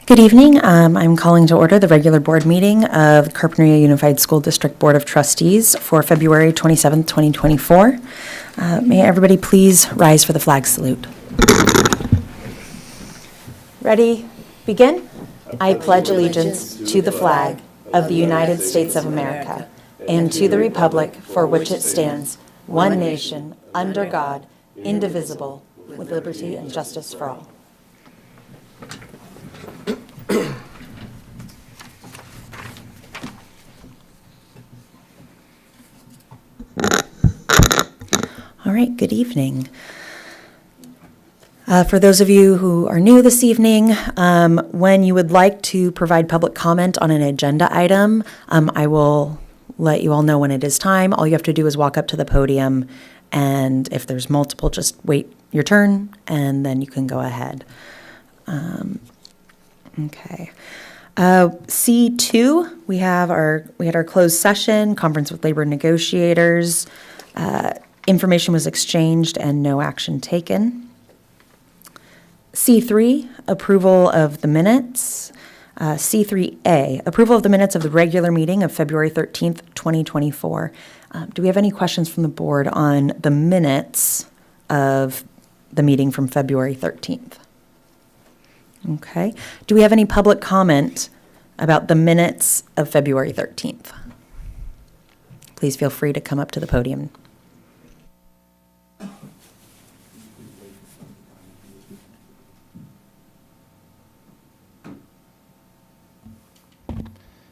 Good evening. I'm calling to order the regular board meeting of Carpinteria Unified School District Board of Trustees for February 27th, 2024. May everybody please rise for the flag salute. Ready? Begin. I pledge allegiance to the flag of the United States of America and to the republic for which it stands, one nation, under God, indivisible, with liberty and justice for all. All right, good evening. For those of you who are new this evening, when you would like to provide public comment on an agenda item, I will let you all know when it is time. All you have to do is walk up to the podium, and if there's multiple, just wait your turn, and then you can go ahead. Okay. C2, we had our closed session, conference with labor negotiators. Information was exchanged and no action taken. C3, approval of the minutes. C3A, approval of the minutes of the regular meeting of February 13th, 2024. Do we have any questions from the board on the minutes of the meeting from February 13th? Okay. Do we have any public comment about the minutes of February 13th? Please feel free to come up to the podium.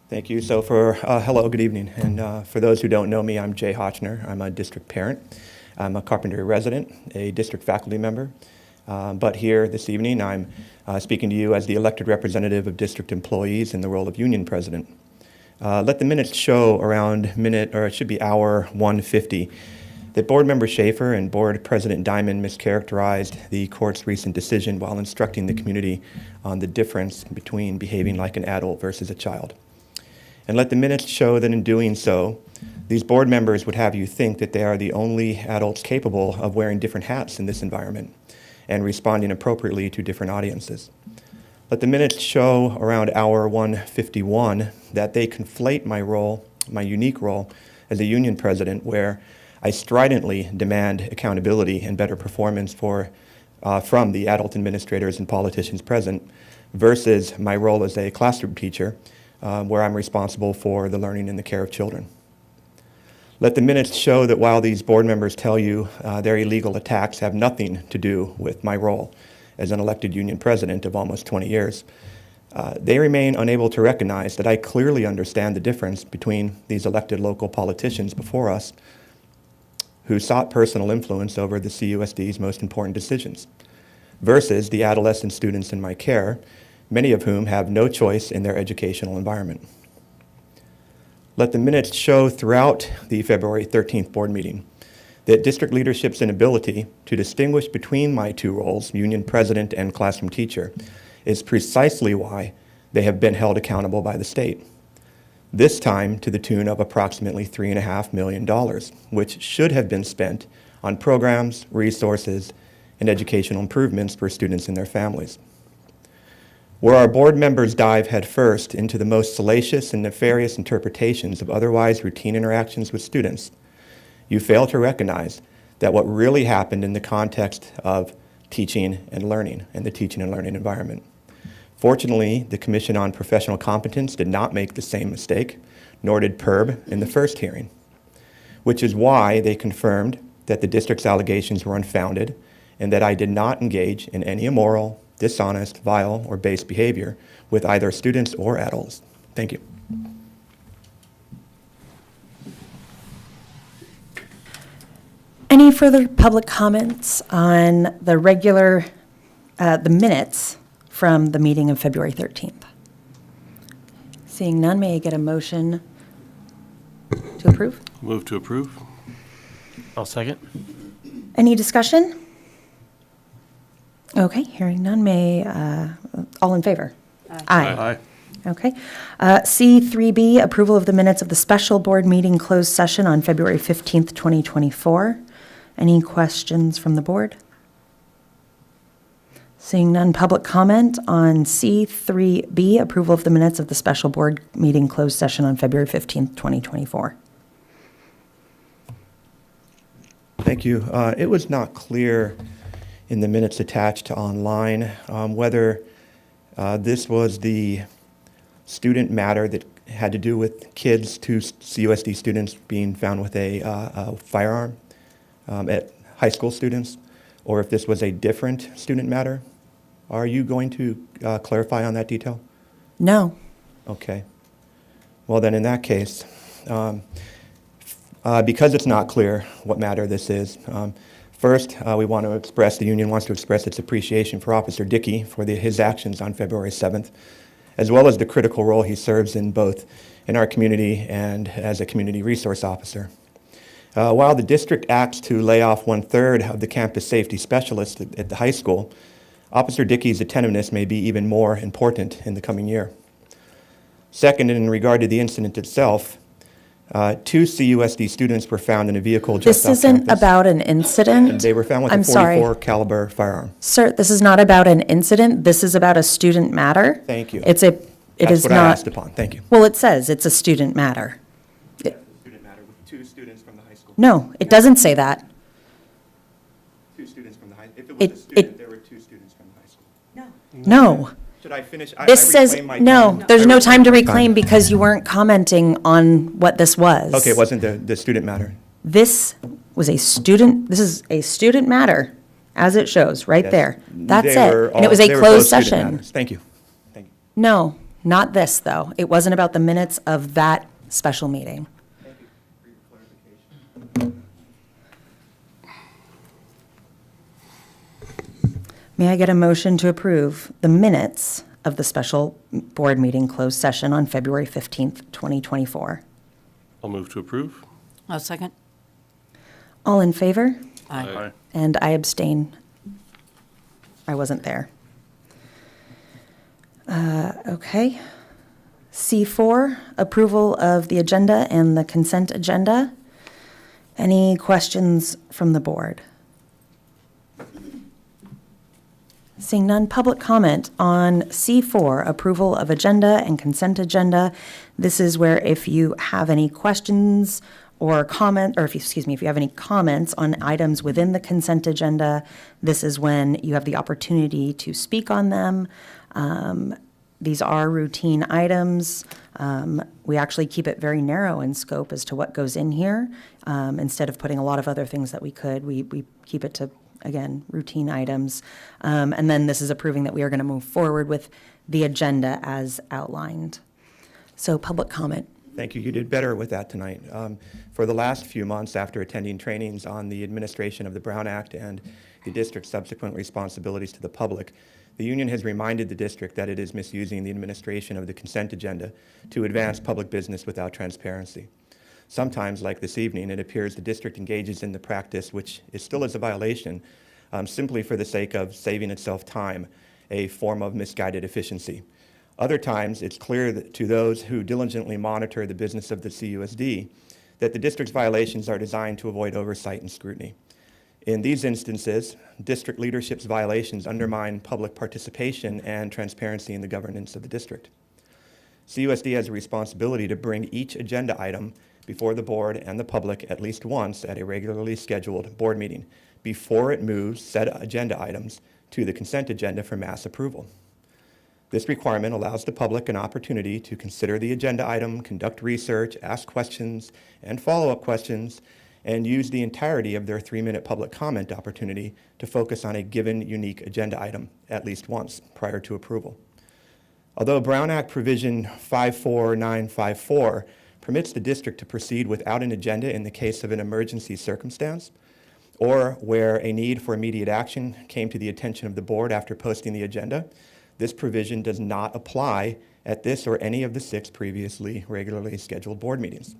Thank you. So hello, good evening. And for those who don't know me, I'm Jay Hotchner. I'm a district parent. I'm a Carpinteria resident, a district faculty member, But here this evening, I'm speaking to you as the elected representative of district employees in the role of union president. Let the minutes show around it should be hour 1:50, that Board Member Schaefer and Board President Diamond mischaracterized the court's recent decision while instructing the community on the difference between behaving like an adult versus a child. And let the minutes show that in doing so, these board members would have you think that they are the only adults capable of wearing different hats in this environment and responding appropriately to different audiences. Let the minutes show around hour 1:51 that they conflate my role, my unique role as a union president, where I stridently demand accountability and better performance from the adult administrators and politicians present, versus my role as a classroom teacher, where I'm responsible for the learning and the care of children. Let the minutes show that while these board members tell you their illegal attacks have nothing to do with my role as an elected union president of almost 20 years, they remain unable to recognize that I clearly understand the difference between these elected local politicians before us who sought personal influence over the CUSD's most important decisions, versus the adolescent students in my care, many of whom have no choice in their educational environment. Let the minutes show throughout the February 13th board meeting that district leadership's inability to distinguish between my two roles, union president and classroom teacher, is precisely why they have been held accountable by the state. This time to the tune of approximately $3.5 million, which should have been spent on programs, resources, and educational improvements for students and their families. Where our board members dive headfirst into the most salacious and nefarious interpretations of otherwise routine interactions with students, you fail to recognize that what really happened in the context of teaching and learning and the teaching and learning environment. Fortunately, the Commission on Professional Competence did not make the same mistake, nor did PERB in the first hearing, which is why they confirmed that the district's allegations were unfounded and that I did not engage in any immoral, dishonest, vile, or base behavior with either students or adults. Thank you. Any further public comments on the minutes from the meeting of February 13th? Seeing none, may I get a motion to approve? Move to approve. I'll second. Any discussion? Okay, hearing none, all in favor? Aye. Okay. C3B, approval of the minutes of the special board meeting closed session on February 15th, 2024. Any questions from the board? Seeing none, public comment on C3B, approval of the minutes of the special board meeting closed session on February 15th, 2024. Thank you. It was not clear in the minutes attached to online whether this was the student matter that had to do with kids, two CUSD students being found with a firearm at high school students, or if this was a different student matter. Are you going to clarify on that detail? No. Okay. Well, then in that case, because it's not clear what matter this is, first, the union wants to express its appreciation for Officer Dickey for his actions on February 7th, as well as the critical role he serves in both in our community and as a community resource officer. While the district acts to lay off 1/3 of the campus safety specialists at the high school, Officer Dickey's attentiveness may be even more important in the coming year. Second, in regard to the incident itself, 2 CUSD students were found in a vehicle just This off isn't campus. about an incident. They were found with a 44 caliber firearm. Sir, this is not about an incident. This is about a student matter. Thank you. It That's is what I not. asked upon. Thank you. Well, it says it's a student matter. Student matter with 2 students from the high school. No, it doesn't say that. 2 students from the high. If it was It- a student, there were 2 students from the high school. No. Should I finish? This says, reclaim my no, time. there's I no time to my reclaim because you weren't commenting on what this was. Okay, it wasn't the student matter. This is a student matter, as it shows, right Yes. there. That's They it. were And it was a they were closed both student session. matters. Thank you. Thank you. No, not this, though. It wasn't about the minutes of that special meeting. Thank you for your clarification. May I get a motion to approve the minutes of the special board meeting closed session on February 15th, 2024? I'll move to approve. I'll second. All in favor? Aye. And I abstain. I wasn't there. Okay. C4, approval of the agenda and the consent agenda. Any questions from the board? Seeing none, public comment on C4, approval of agenda and consent agenda. This is where if you have any questions or comment, or if you have any comments on items within the consent agenda, this is when you have the opportunity to speak on them. These are routine items. We actually keep it very narrow in scope as to what goes in here. Instead of putting a lot of other things that we could, we keep it to, again, routine items. And then this is approving that we are going to move forward with the agenda as outlined. So public comment. Thank you. You did better with that tonight. For the last few months after attending trainings on the administration of the Brown Act and the district's subsequent responsibilities to the public, the union has reminded the district that it is misusing the administration of the consent agenda to advance public business without transparency. Sometimes, like this evening, it appears the district engages in the practice, which is still is a violation, simply for the sake of saving itself time, a form of misguided efficiency. Other times, it's clear to those who diligently monitor the business of the CUSD that the district's violations are designed to avoid oversight and scrutiny. In these instances, district leadership's violations undermine public participation and transparency in the governance of the district. CUSD has a responsibility to bring each agenda item before the board and the public at least once at a regularly scheduled board meeting before it moves said agenda items to the consent agenda for mass approval. This requirement allows the public an opportunity to consider the agenda item, conduct research, ask questions and follow-up questions, and use the entirety of their 3-minute public comment opportunity to focus on a given unique agenda item at least once prior to approval. Although Brown Act Provision 54954 permits the district to proceed without an agenda in the case of an emergency circumstance, or where a need for immediate action came to the attention of the board after posting the agenda, this provision does not apply at this or any of the 6 previously regularly scheduled board meetings.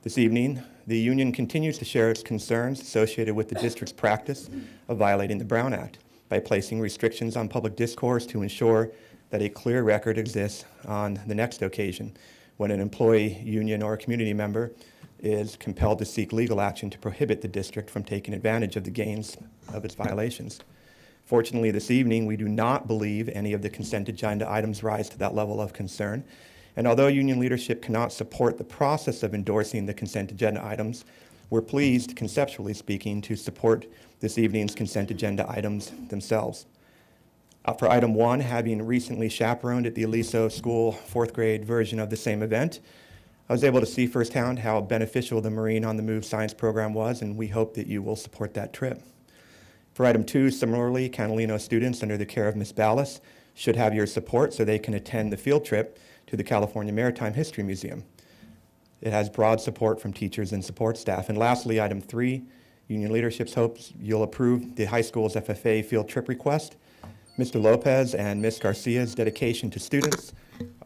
This evening, the union continues to share its concerns associated with the district's practice of violating the Brown Act by placing restrictions on public discourse to ensure that a clear record exists on the next occasion when an employee, union, or community member is compelled to seek legal action to prohibit the district from taking advantage of the gains of its violations. Fortunately, this evening, we do not believe any of the consent agenda items rise to that level of concern. And although union leadership cannot support the process of endorsing the consent agenda items, we're pleased, conceptually speaking, to support this evening's consent agenda items themselves. For item 1, having recently chaperoned at the Aliso School 4th grade version of the same event, I was able to see firsthand how beneficial the Marine on the Move science program was, and we hope that you will support that trip. For item 2, similarly, Catalino students under the care of Ms. Ballas should have your support so they can attend the field trip to the California Maritime History Museum. It has broad support from teachers and support staff. And lastly, item 3, union leadership hopes you'll approve the high school's FFA field trip request. Mr. Lopez and Ms. Garcia's dedication to students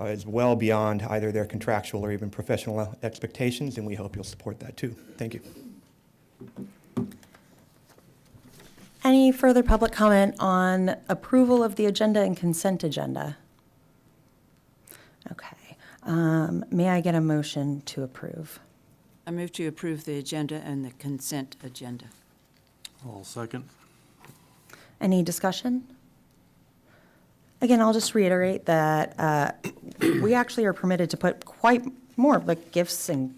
is well beyond either their contractual or even professional expectations, and we hope you'll support that too. Thank you. Any further public comment on approval of the agenda and consent agenda? Okay. May I get a motion to approve? I move to approve the agenda and the consent agenda. I'll second. Any discussion? Again, I'll just reiterate that we actually are permitted to put quite more, like gifts and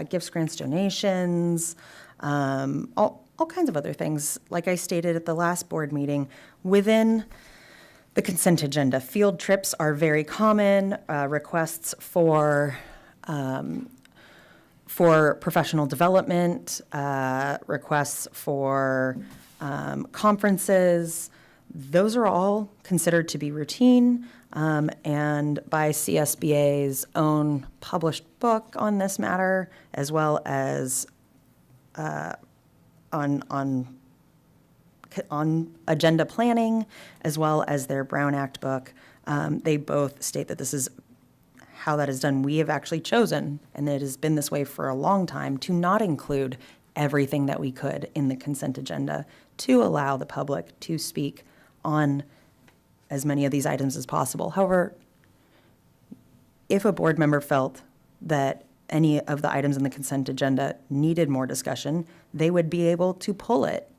gifts, grants, donations, all kinds of other things, like I stated at the last board meeting, within the consent agenda. Field trips are very common, requests for professional development, requests for conferences. Those are all considered to be routine, and by CSBA's own published book on this matter, as well as on on agenda planning, as well as their Brown Act book. They both state that this is how that is done. We have actually chosen, and it has been this way for a long time, to not include everything that we could in the consent agenda to allow the public to speak on as many of these items as possible. However, if a board member felt that any of the items in the consent agenda needed more discussion, they would be able to pull it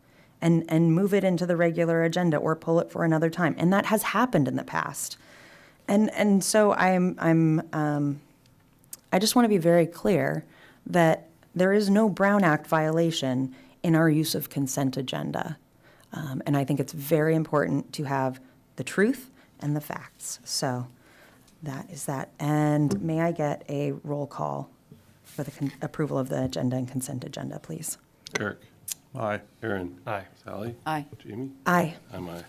and move it into the regular agenda or pull it for another time. And that has happened in the past. And so I just want to be very clear that there is no Brown Act violation in our use of consent agenda. And I think it's very important to have the truth and the facts. So that is that. And may I get a roll call for the approval of the agenda and consent agenda, please? Eric? Aye. Aaron? Aye. Sally? Aye. Jamie? Aye. I'm aye.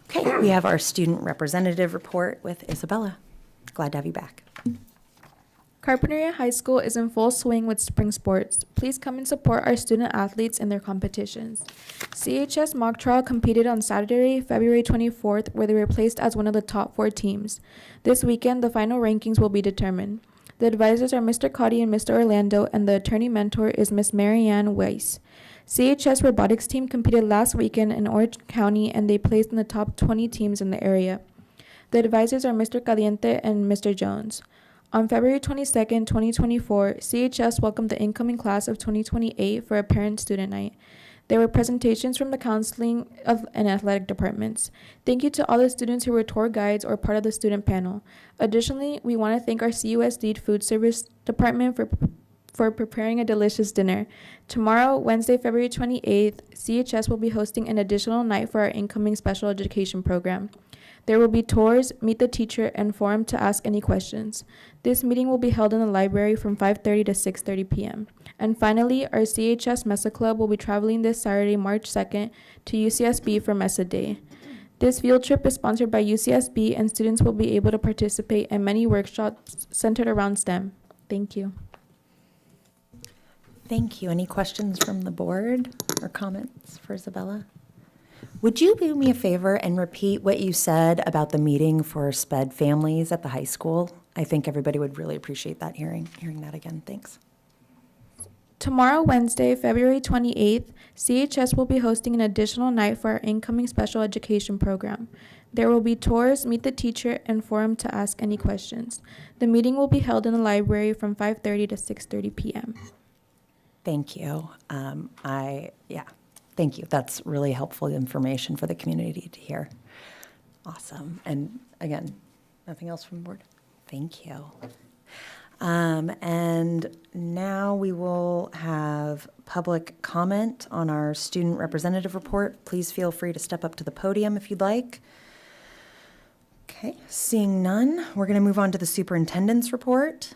Okay, we have our student representative report with Isabella. Glad to have you back. Carpinteria High School is in full swing with spring sports. Please come and support our student athletes in their competitions. CHS mock trial competed on Saturday, February 24th, where they were placed as one of the top 4 teams. This weekend, the final rankings will be determined. The advisors are Mr. Cotty and Mr. Orlando, and the attorney mentor is Miss Marianne Weiss. CHS robotics team competed last weekend in Orange County, and they placed in the top 20 teams in the area. The advisors are Mr. Caliente and Mr. Jones. On February 22nd, 2024, CHS welcomed the incoming class of 2028 for a parent-student night. There were presentations from the counseling and athletic departments. Thank you to all the students who were tour guides or part of the student panel. Additionally, we want to thank our CUSD food service department for preparing a delicious dinner. Tomorrow, Wednesday, February 28th, CHS will be hosting an additional night for our incoming special education program. There will be tours, meet the teacher, and forum to ask any questions. This meeting will be held in the library from 5:30 to 6:30 p.m. And finally, our CHS Mesa Club will be traveling this Saturday, March 2nd, to UCSB for Mesa Day. This field trip is sponsored by UCSB, and students will be able to participate in many workshops centered around STEM. Thank you. Thank you. Any questions from the board or comments for Isabella? Would you do me a favor and repeat what you said about the meeting for SPED families at the high school? I think everybody would really appreciate that, hearing that again. Thanks. Tomorrow, Wednesday, February 28th, CHS will be hosting an additional night for our incoming special education program. There will be tours, meet the teacher, and forum to ask any questions. The meeting will be held in the library from 5:30 to 6:30 p.m. Thank you. Thank you. That's really helpful information for the community to hear. Awesome. And again, nothing else from the board? Thank you. And now we will have public comment on our student representative report. Please feel free to step up to the podium if you'd like. Okay, seeing none, we're going to move on to the superintendent's report.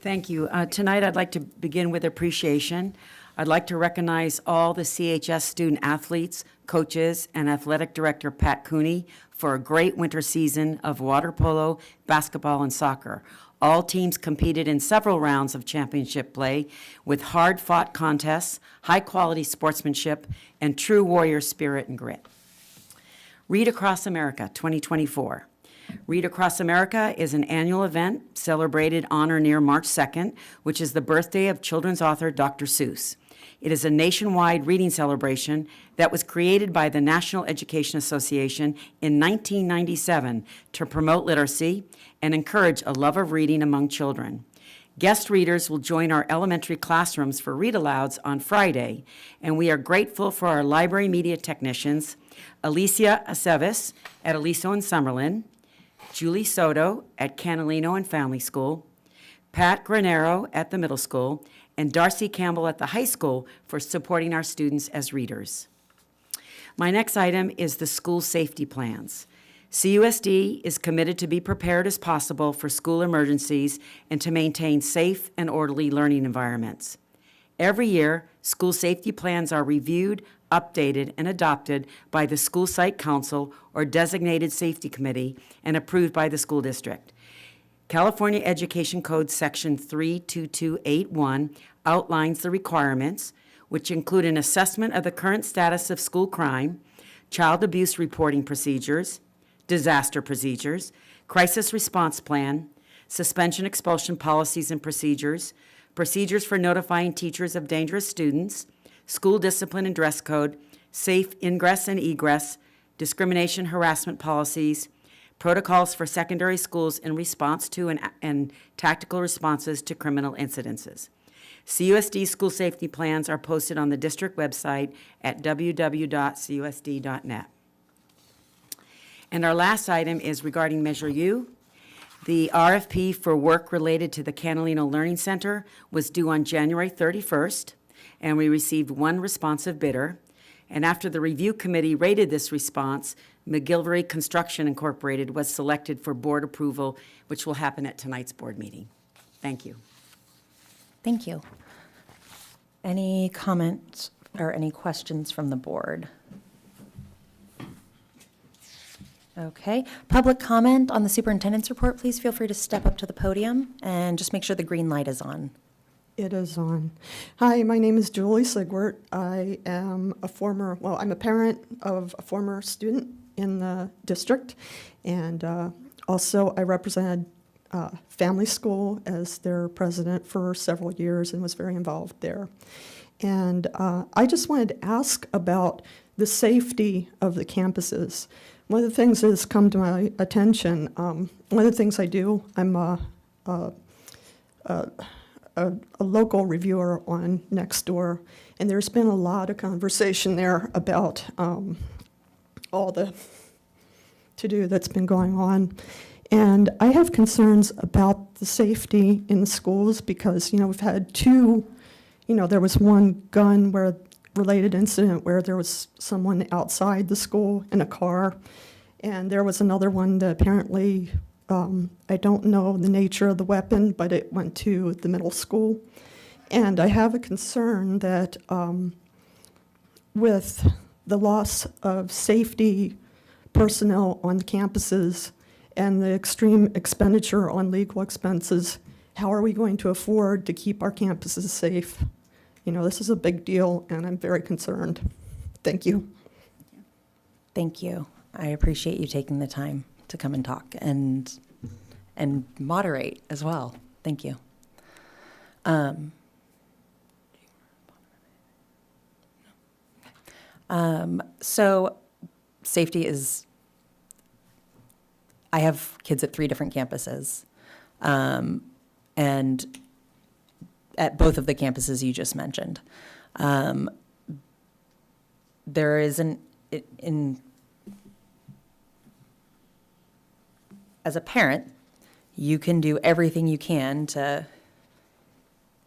Thank you. Tonight, I'd like to begin with appreciation. I'd like to recognize all the CHS student athletes, coaches, and athletic director Pat Cooney for a great winter season of water polo, basketball, and soccer. All teams competed in several rounds of championship play with hard-fought contests, high-quality sportsmanship, and true warrior spirit and grit. Read Across America 2024. Read Across America is an annual event celebrated on or near March 2nd, which is the birthday of children's author Dr. Seuss. It is a nationwide reading celebration that was created by the National Education Association in 1997 to promote literacy and encourage a love of reading among children. Guest readers will join our elementary classrooms for read-alouds on Friday, and we are grateful for our library media technicians, Alicia Aceves at Aliso and Summerlin, Julie Soto at Canalino and Family School, Pat Granero at the middle school, and Darcy Campbell at the high school for supporting our students as readers. My next item is the school safety plans. CUSD is committed to be prepared as possible for school emergencies and to maintain safe and orderly learning environments. Every year, school safety plans are reviewed, updated, and adopted by the school site council or designated safety committee and approved by the school district. California Education Code Section 32281 outlines the requirements, which include an assessment of the current status of school crime, child abuse reporting procedures, disaster procedures, crisis response plan, suspension expulsion policies and procedures, procedures for notifying teachers of dangerous students, school discipline and dress code, safe ingress and egress, discrimination harassment policies, protocols for secondary schools in response to and tactical responses to criminal incidences. CUSD school safety plans are posted on the district website at www.cusd.net. And our last item is regarding Measure U. The RFP for work related to the Catalina Learning Center was due on January 31st, and we received one responsive bidder. And after the review committee rated this response, McGilvery Construction Incorporated was selected for board approval, which will happen at tonight's board meeting. Thank you. Thank you. Any comments or any questions from the board? Okay. Public comment on the superintendent's report, please feel free to step up to the podium and just make sure the green light is on. It is on. Hi, my name is Julie Sigwart. I am I'm a parent of a former student in the district, and also I represented Family School as their president for several years and was very involved there. And I just wanted to ask about the safety of the campuses. One of the things that has come to my attention, one of the things I do, I'm a local reviewer on Nextdoor, and there's been a lot of conversation there about all the to-do that's been going on. And I have concerns about the safety in the schools because, we've had two, there was one gun-related incident where there was someone outside the school in a car, and there was another one that apparently I don't know the nature of the weapon, but it went to the middle school. And I have a concern that with the loss of safety personnel on the campuses and the extreme expenditure on legal expenses, how are we going to afford to keep our campuses safe? This is a big deal, and I'm very concerned. Thank you. Thank you. I appreciate you taking the time to come and talk and moderate as well. Thank you. So safety is, I have kids at 3 different campuses, and at both of the campuses you just mentioned. There is as a parent, you can do everything you can to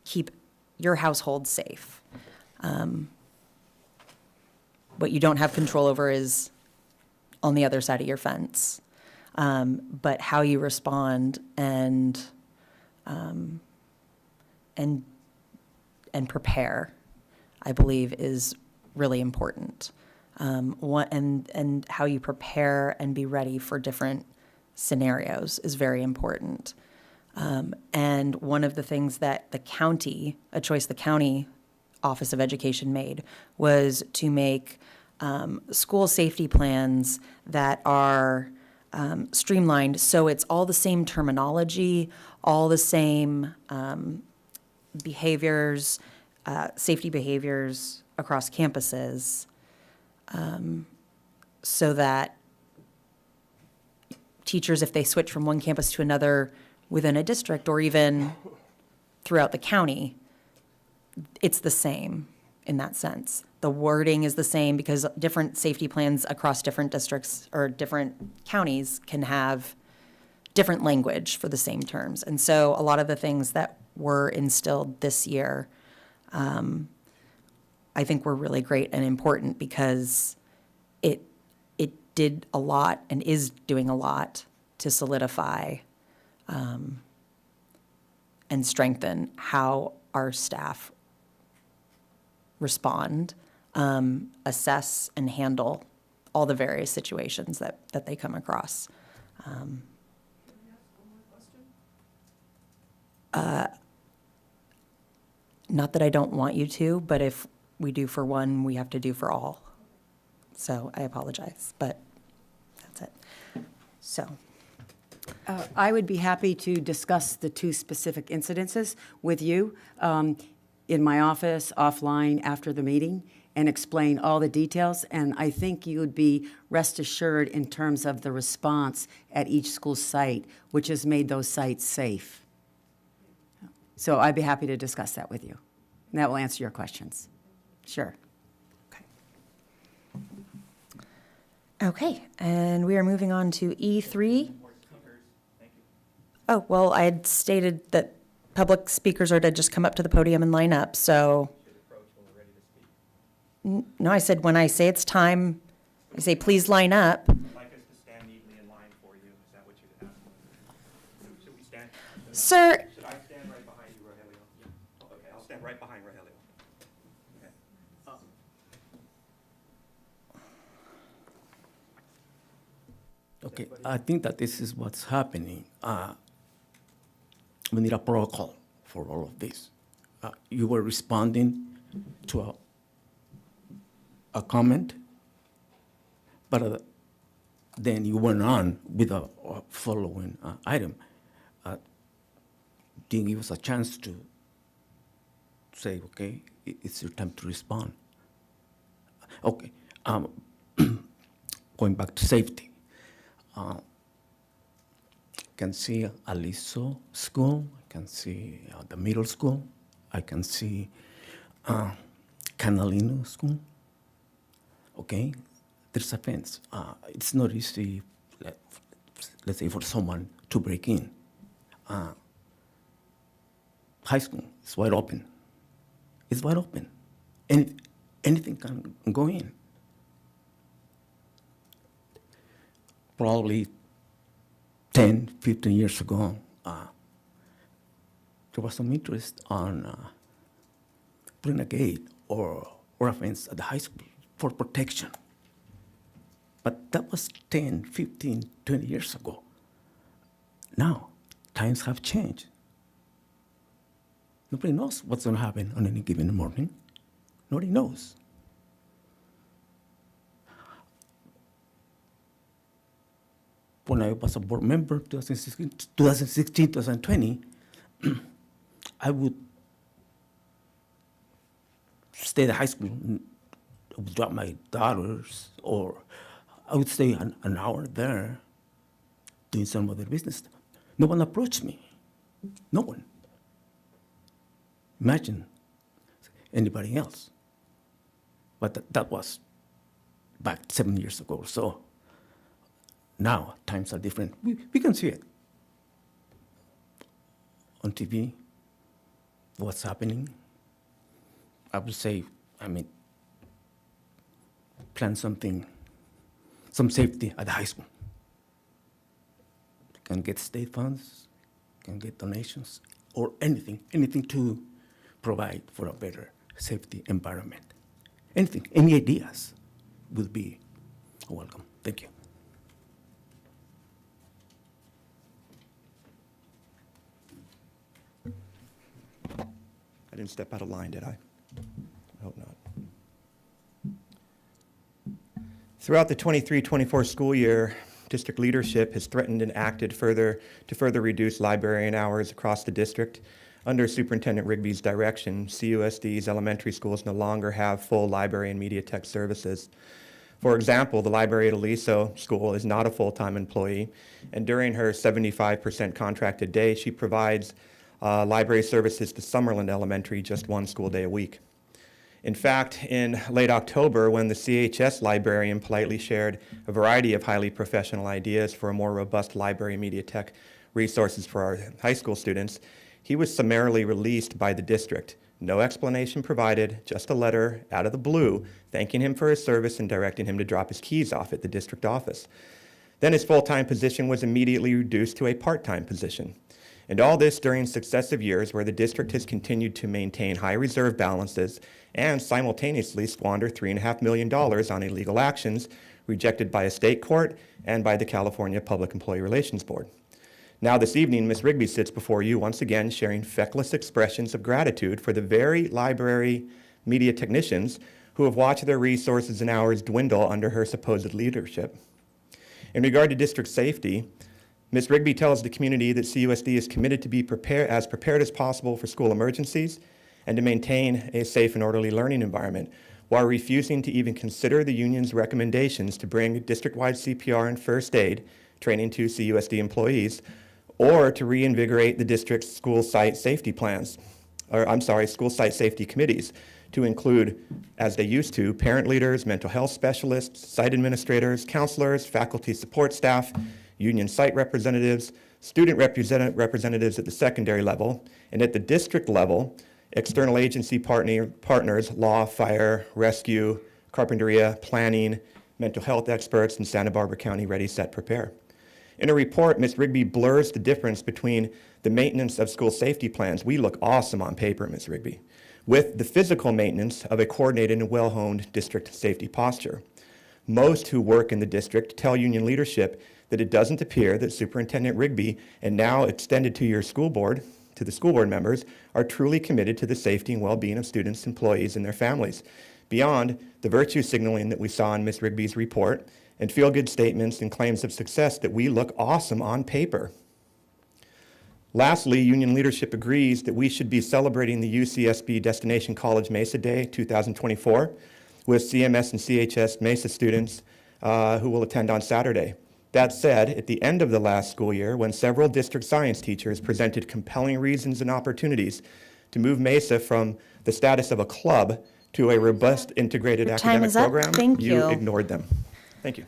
keep your household safe. What you don't have control over is on the other side of your fence. But how you respond and prepare, I believe, is really important. And how you prepare and be ready for different scenarios is very important. And one of the things that a choice the county Office of Education made was to make school safety plans that are streamlined, so it's all the same terminology, all the same behaviors, safety behaviors across campuses, so that teachers, if they switch from one campus to another within a district or even throughout the county, it's the same in that sense. The wording is the same because different safety plans across different districts or different counties can have different language for the same terms. And so a lot of the things that were instilled this year, I think were really great and important because it did a lot and is doing a lot to solidify and strengthen how our staff respond, assess, and handle all the various situations that they come across. Not that I don't want you to, but if we do for one, we have to do for all. So I apologize, but that's it. So, I would be happy to discuss the two specific incidences with you in my office, offline, after the meeting, and explain all the details. And I think you would be rest assured in terms of the response at each school site, which has made those sites safe. So I'd be happy to discuss that with you. And that will answer your questions. Sure. okay, and we are moving on to E3. Oh, well, I had stated that public speakers are to just come up to the podium and line up, so. No, I said when I say it's time, I say please line up. I'd like us to stand neatly in line for you. Is that what you'd ask? Should we stand? Sir, Should I stand right behind you, Rogelio? Yeah. Okay, I'll stand right behind Rogelio. Okay, I think that this is what's happening. We need a protocol for all of this. You were responding to a comment, but then you went on with a following item. Didn't give us a chance to say, okay, it's your time to respond. Okay, going back to safety. Can see Aliso School, I can see the middle school, I can see Canalino School. Okay, there's a fence. It's not easy, let's say, for someone to break in. High school is wide open. It's wide open. Anything can go in. Probably 10, 15 years ago, there was some interest on putting a gate or a fence at the high school for protection. But that was 10, 15, 20 years ago. Now, times have changed. Nobody knows what's going to happen on any given morning. Nobody knows. When I was a board member, 2016, 2020, I would stay at high school, I would drop my daughters, or I would stay an hour there doing some other business. No one approached me. No one. Imagine anybody else. But that was back 7 years ago or so. Now, times are different. We can see it on TV, what's happening. I would say, plan something, some safety at the high school. Can get state funds, can get donations, or anything to provide for a better safety environment. Anything, any ideas will be welcome. Thank you. I didn't step out of line, did I? I hope not. Throughout the 23-24 school year, district leadership has threatened and acted to further reduce librarian hours across the district. Under Superintendent Rigby's direction, CUSD's elementary schools no longer have full library and media tech services. For example, the library at Aliso School is not a full-time employee, and during her 75% contracted day, she provides library services to Summerland Elementary just one school day a week. In fact, in late October, when the CHS librarian politely shared a variety of highly professional ideas for a more robust library media tech resources for our high school students, he was summarily released by the district. No explanation provided, just a letter out of the blue thanking him for his service and directing him to drop his keys off at the district office. Then his full-time position was immediately reduced to a part-time position. And all this during successive years where the district has continued to maintain high reserve balances and simultaneously squander $3.5 million on illegal actions rejected by a state court and by the California Public Employee Relations Board. Now this evening, Ms. Rigby sits before you once again sharing feckless expressions of gratitude for the very library media technicians who have watched their resources and hours dwindle under her supposed leadership. In regard to district safety, Ms. Rigby tells the community that CUSD is committed to be prepared as possible for school emergencies and to maintain a safe and orderly learning environment, while refusing to even consider the union's recommendations to bring district-wide CPR and first aid training to CUSD employees, or to reinvigorate the district's school site safety school site safety committees to include, as they used to, parent leaders, mental health specialists, site administrators, counselors, faculty support staff, union site representatives, student representatives at the secondary level, and at the district level, external agency partners, law, fire, rescue, Carpinteria, planning, mental health experts, and Santa Barbara County Ready, Set, Prepare. In a report, Ms. Rigby blurs the difference between the maintenance of school safety plans — we look awesome on paper, Ms. Rigby — with the physical maintenance of a coordinated and well-honed district safety posture. Most who work in the district tell union leadership that it doesn't appear that Superintendent Rigby, and now extended to your school board, to the school board members, are truly committed to the safety and well-being of students, employees, and their families, beyond the virtue signaling that we saw in Ms. Rigby's report and feel-good statements and claims of success that we look awesome on paper. Lastly, union leadership agrees that we should be celebrating the UCSB Destination College Mesa Day 2024 with CMS and CHS Mesa students who will attend on Saturday. That said, at the end of the last school year, when several district science teachers presented compelling reasons and opportunities to move Mesa from the status of a club to a robust integrated Your time academic is up. program, Thank you you. ignored them. Thank you.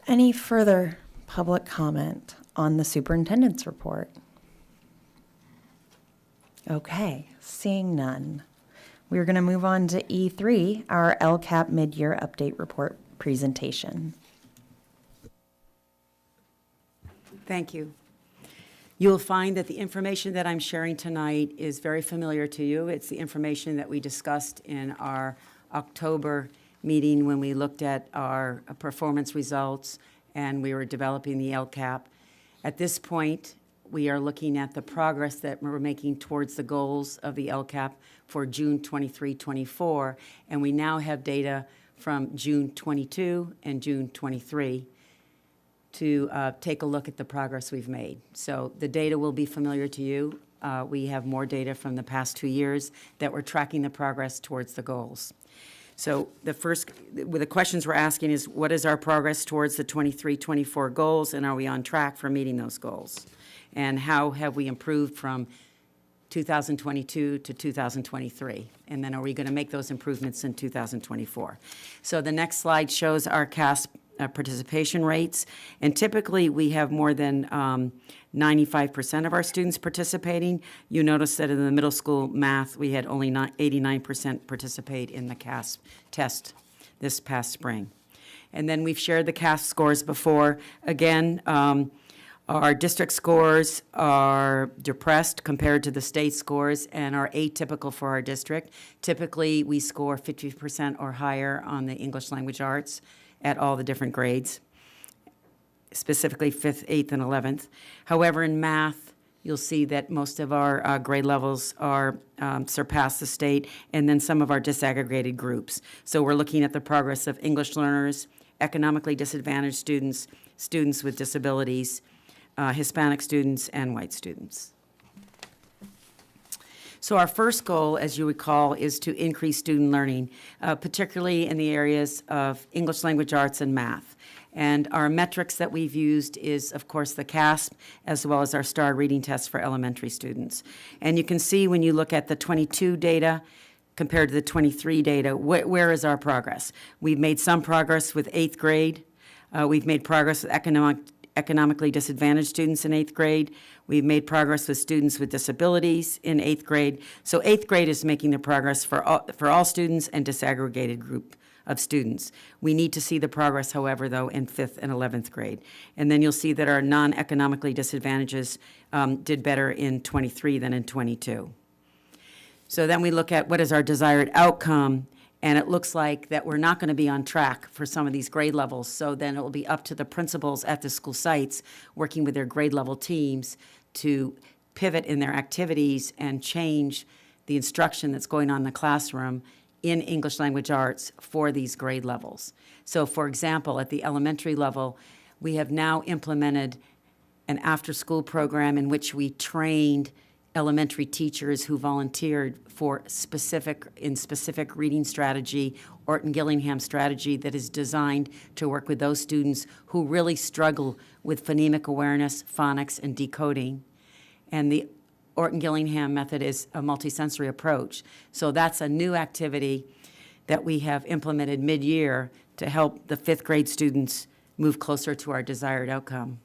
Any further public comment on the superintendent's report? Okay, seeing none. We're going to move on to E3, our LCAP mid-year update report presentation. Thank you. You'll find that the information that I'm sharing tonight is very familiar to you. It's the information that we discussed in our October meeting when we looked at our performance results and we were developing the LCAP. At this point, we are looking at the progress that we're making towards the goals of the LCAP for June 23-24, and we now have data from June 22 and June 23 to take a look at the progress we've made. So the data will be familiar to you. We have more data from the past 2 years that we're tracking the progress towards the goals. So the questions we're asking is, what is our progress towards the 23-24 goals, and are we on track for meeting those goals? And how have we improved from 2022 to 2023? And then are we going to make those improvements in 2024? So the next slide shows our CAS participation rates. And typically, we have more than 95% of our students participating. You notice that in the middle school math, we had only 89% participate in the CAS test this past spring. And then we've shared the CAS scores before. Again, our district scores are depressed compared to the state scores and are atypical for our district. Typically, we score 50% or higher on the English language arts at all the different grades, specifically 5th, 8th, and 11th. However, in math, you'll see that most of our grade levels are surpass the state, and then some of our disaggregated groups. So we're looking at the progress of English learners, economically disadvantaged students, students with disabilities, Hispanic students, and white students. So our first goal, as you recall, is to increase student learning, particularly in the areas of English language arts and math. And our metrics that we've used is, of course, the CASP, as well as our STAR reading test for elementary students. And you can see when you look at the 22 data compared to the 23 data, where is our progress? We've made some progress with 8th grade. We've made progress with economically disadvantaged students in 8th grade. We've made progress with students with disabilities in 8th grade. So 8th grade is making the progress for all students and disaggregated group of students. We need to see the progress, however, though, in 5th and 11th grade. And then you'll see that our non-economically disadvantages did better in 23 than in 22. So then we look at what is our desired outcome, and it looks like that we're not going to be on track for some of these grade levels. So then it will be up to the principals at the school sites working with their grade level teams to pivot in their activities and change the instruction that's going on in the classroom in English language arts for these grade levels. So for example, at the elementary level, we have now implemented an after-school program in which we trained elementary teachers who volunteered for specific reading strategy, Orton Gillingham strategy that is designed to work with those students who really struggle with phonemic awareness, phonics, and decoding. And the Orton Gillingham method is a multisensory approach. So that's a new activity that we have implemented mid-year to help the 5th grade students move closer to our desired outcome.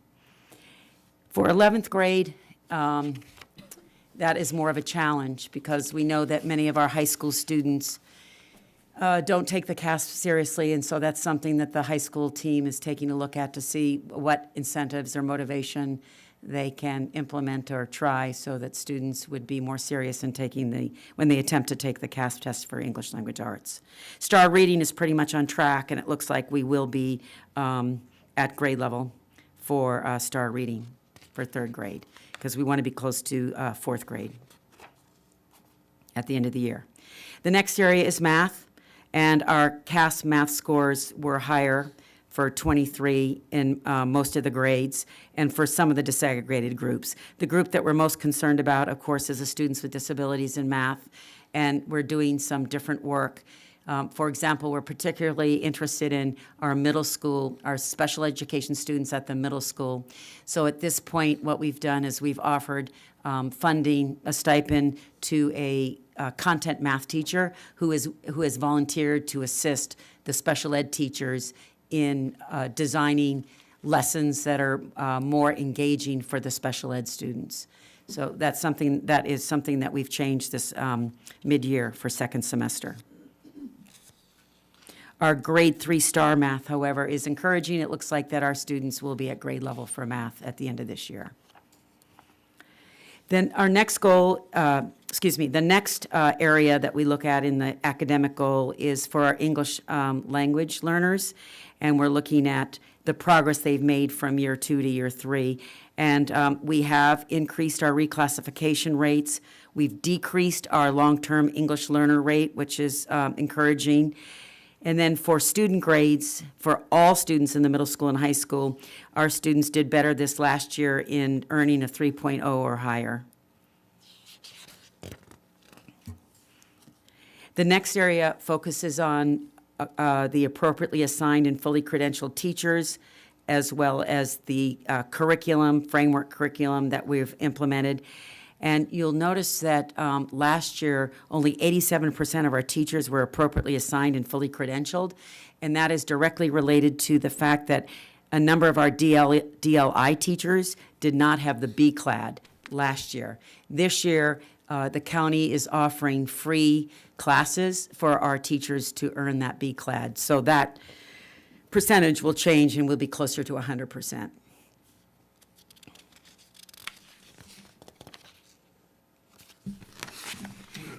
For 11th grade, that is more of a challenge because we know that many of our high school students don't take the CASP seriously, and so that's something that the high school team is taking a look at to see what incentives or motivation they can implement or try so that students would be more serious in when they attempt to take the CASP test for English language arts. STAR reading is pretty much on track, and it looks like we will be at grade level for STAR reading for 3rd grade, because we want to be close to 4th grade at the end of the year. The next area is math, and our CASP math scores were higher for 23 in most of the grades and for some of the disaggregated groups. The group that we're most concerned about, of course, is the students with disabilities in math, and we're doing some different work. For example, we're particularly interested in our middle school, our special education students at the middle school. So at this point, what we've done is we've offered funding, a stipend to a content math teacher who has volunteered to assist the special ed teachers in designing lessons that are more engaging for the special ed students. So that is something that we've changed this mid-year for 2nd semester. Our grade 3 STAR math, however, is encouraging. It looks like that our students will be at grade level for math at the end of this year. Then our next goal, the next area that we look at in the academic goal is for our English language learners, and we're looking at the progress they've made from year 2 to year 3. And we have increased our reclassification rates. We've decreased our long-term English learner rate, which is encouraging. And then for student grades, for all students in the middle school and high school, our students did better this last year in earning a 3.0 or higher. The next area focuses on the appropriately assigned and fully credentialed teachers, as well as the framework curriculum that we've implemented. And you'll notice that last year, only 87% of our teachers were appropriately assigned and fully credentialed, and that is directly related to the fact that a number of our DLI teachers did not have the B-CLAD last year. This year, the county is offering free classes for our teachers to earn that B-CLAD, so that percentage will change and will be closer to 100%.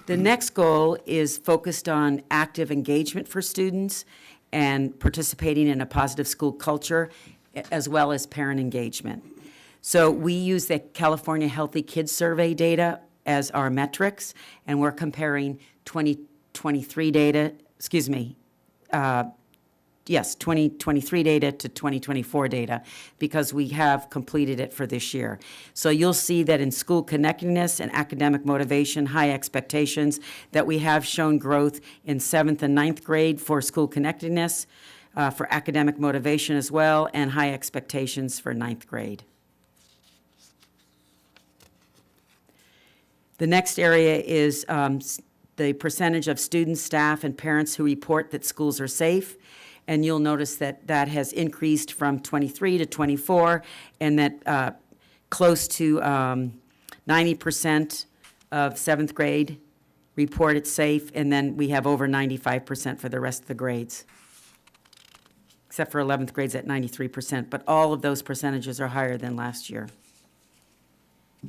The next goal is focused on active engagement for students and participating in a positive school culture, as well as parent engagement. So we use the California Healthy Kids Survey data as our metrics, and we're comparing 2023 data, 2023 data to 2024 data, because we have completed it for this year. So you'll see that in school connectedness and academic motivation, high expectations, that we have shown growth in 7th and 9th grade for school connectedness, for academic motivation as well, and high expectations for 9th grade. The next area is the percentage of students, staff, and parents who report that schools are safe. And you'll notice that that has increased from 23 to 24, and that close to 90% of 7th grade report it's safe, and then we have over 95% for the rest of the grades, except for 11th grades at 93%, but all of those percentages are higher than last year.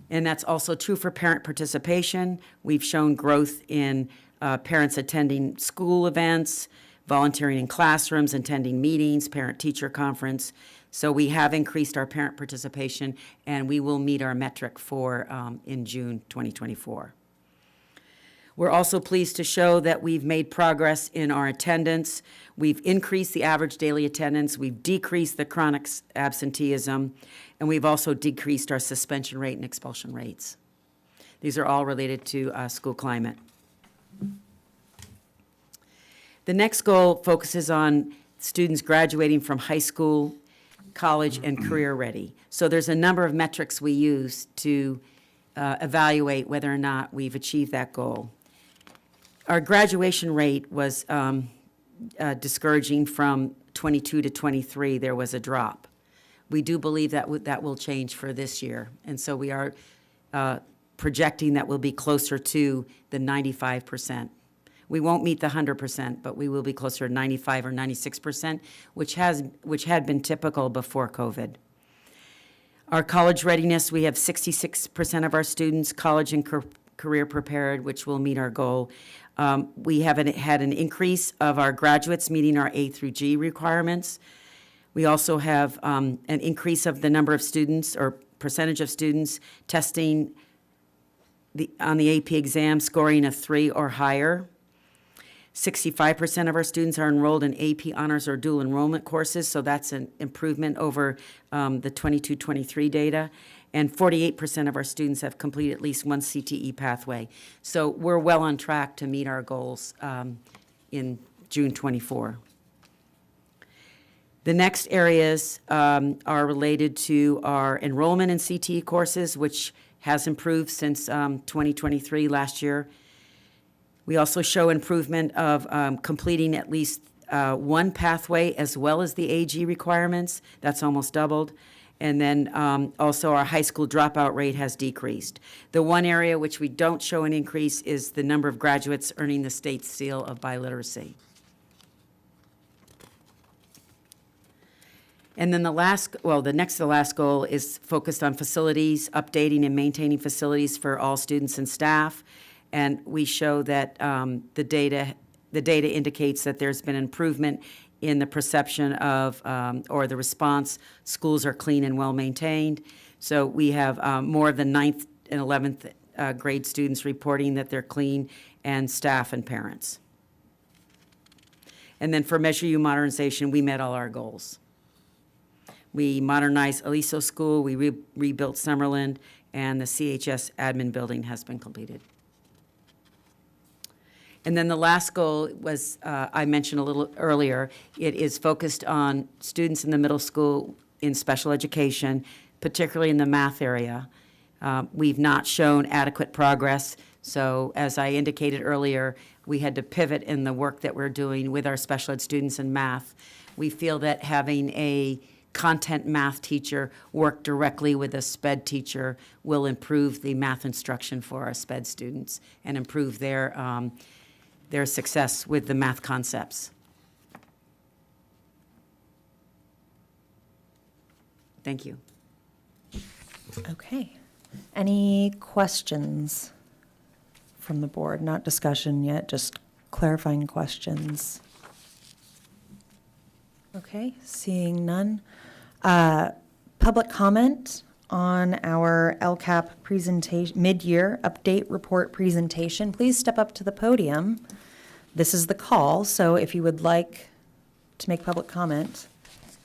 And that's also true for parent participation. We've shown growth in parents attending school events, volunteering in classrooms, attending meetings, parent-teacher conference. So we have increased our parent participation, and we will meet our metric for in June 2024. We're also pleased to show that we've made progress in our attendance. We've increased the average daily attendance, we've decreased the chronic absenteeism, and we've also decreased our suspension rate and expulsion rates. These are all related to school climate. The next goal focuses on students graduating from high school, college, and career ready. So there's a number of metrics we use to evaluate whether or not we've achieved that goal. Our graduation rate was discouraging from 22 to 23. There was a drop. We do believe that that will change for this year, and so we are projecting that we'll be closer to the 95%. We won't meet the 100%, but we will be closer to 95 or 96%, which had been typical before COVID. Our college readiness, we have 66% of our students college and career prepared, which will meet our goal. We have had an increase of our graduates meeting our A through G requirements. We also have an increase of the number of students or percentage of students testing on the AP exam scoring a 3 or higher. 65% of our students are enrolled in AP honors or dual enrollment courses, so that's an improvement over the 22-23 data. And 48% of our students have completed at least one CTE pathway. So we're well on track to meet our goals in June 24. The next areas are related to our enrollment in CTE courses, which has improved since 2023, last year. We also show improvement of completing at least one pathway as well as the AG requirements. That's almost doubled. And then also our high school dropout rate has decreased. The one area which we don't show an increase is the number of graduates earning the state seal of biliteracy. And then the next to last goal is focused on facilities, updating and maintaining facilities for all students and staff. And we show that the data indicates that there's been improvement in the perception of, or the response, schools are clean and well-maintained. So we have more of the 9th and 11th grade students reporting that they're clean, and staff and parents. And then for Measure U modernization, we met all our goals. We modernized Aliso School, we rebuilt Summerlin, and the CHS admin building has been completed. And then the last goal was, I mentioned a little earlier, it is focused on students in the middle school in special education, particularly in the math area. We've not shown adequate progress, so as I indicated earlier, we had to pivot in the work that we're doing with our special ed students in math. We feel that having a content math teacher work directly with a SPED teacher will improve the math instruction for our SPED students and improve their success with the math concepts. Thank you. Okay. Any questions from the board? Not discussion yet, just clarifying questions. Okay, seeing none. Public comment on our LCAP presentation, mid-year update report presentation. Please step up to the podium. This is the call, so if you would like to make public comment,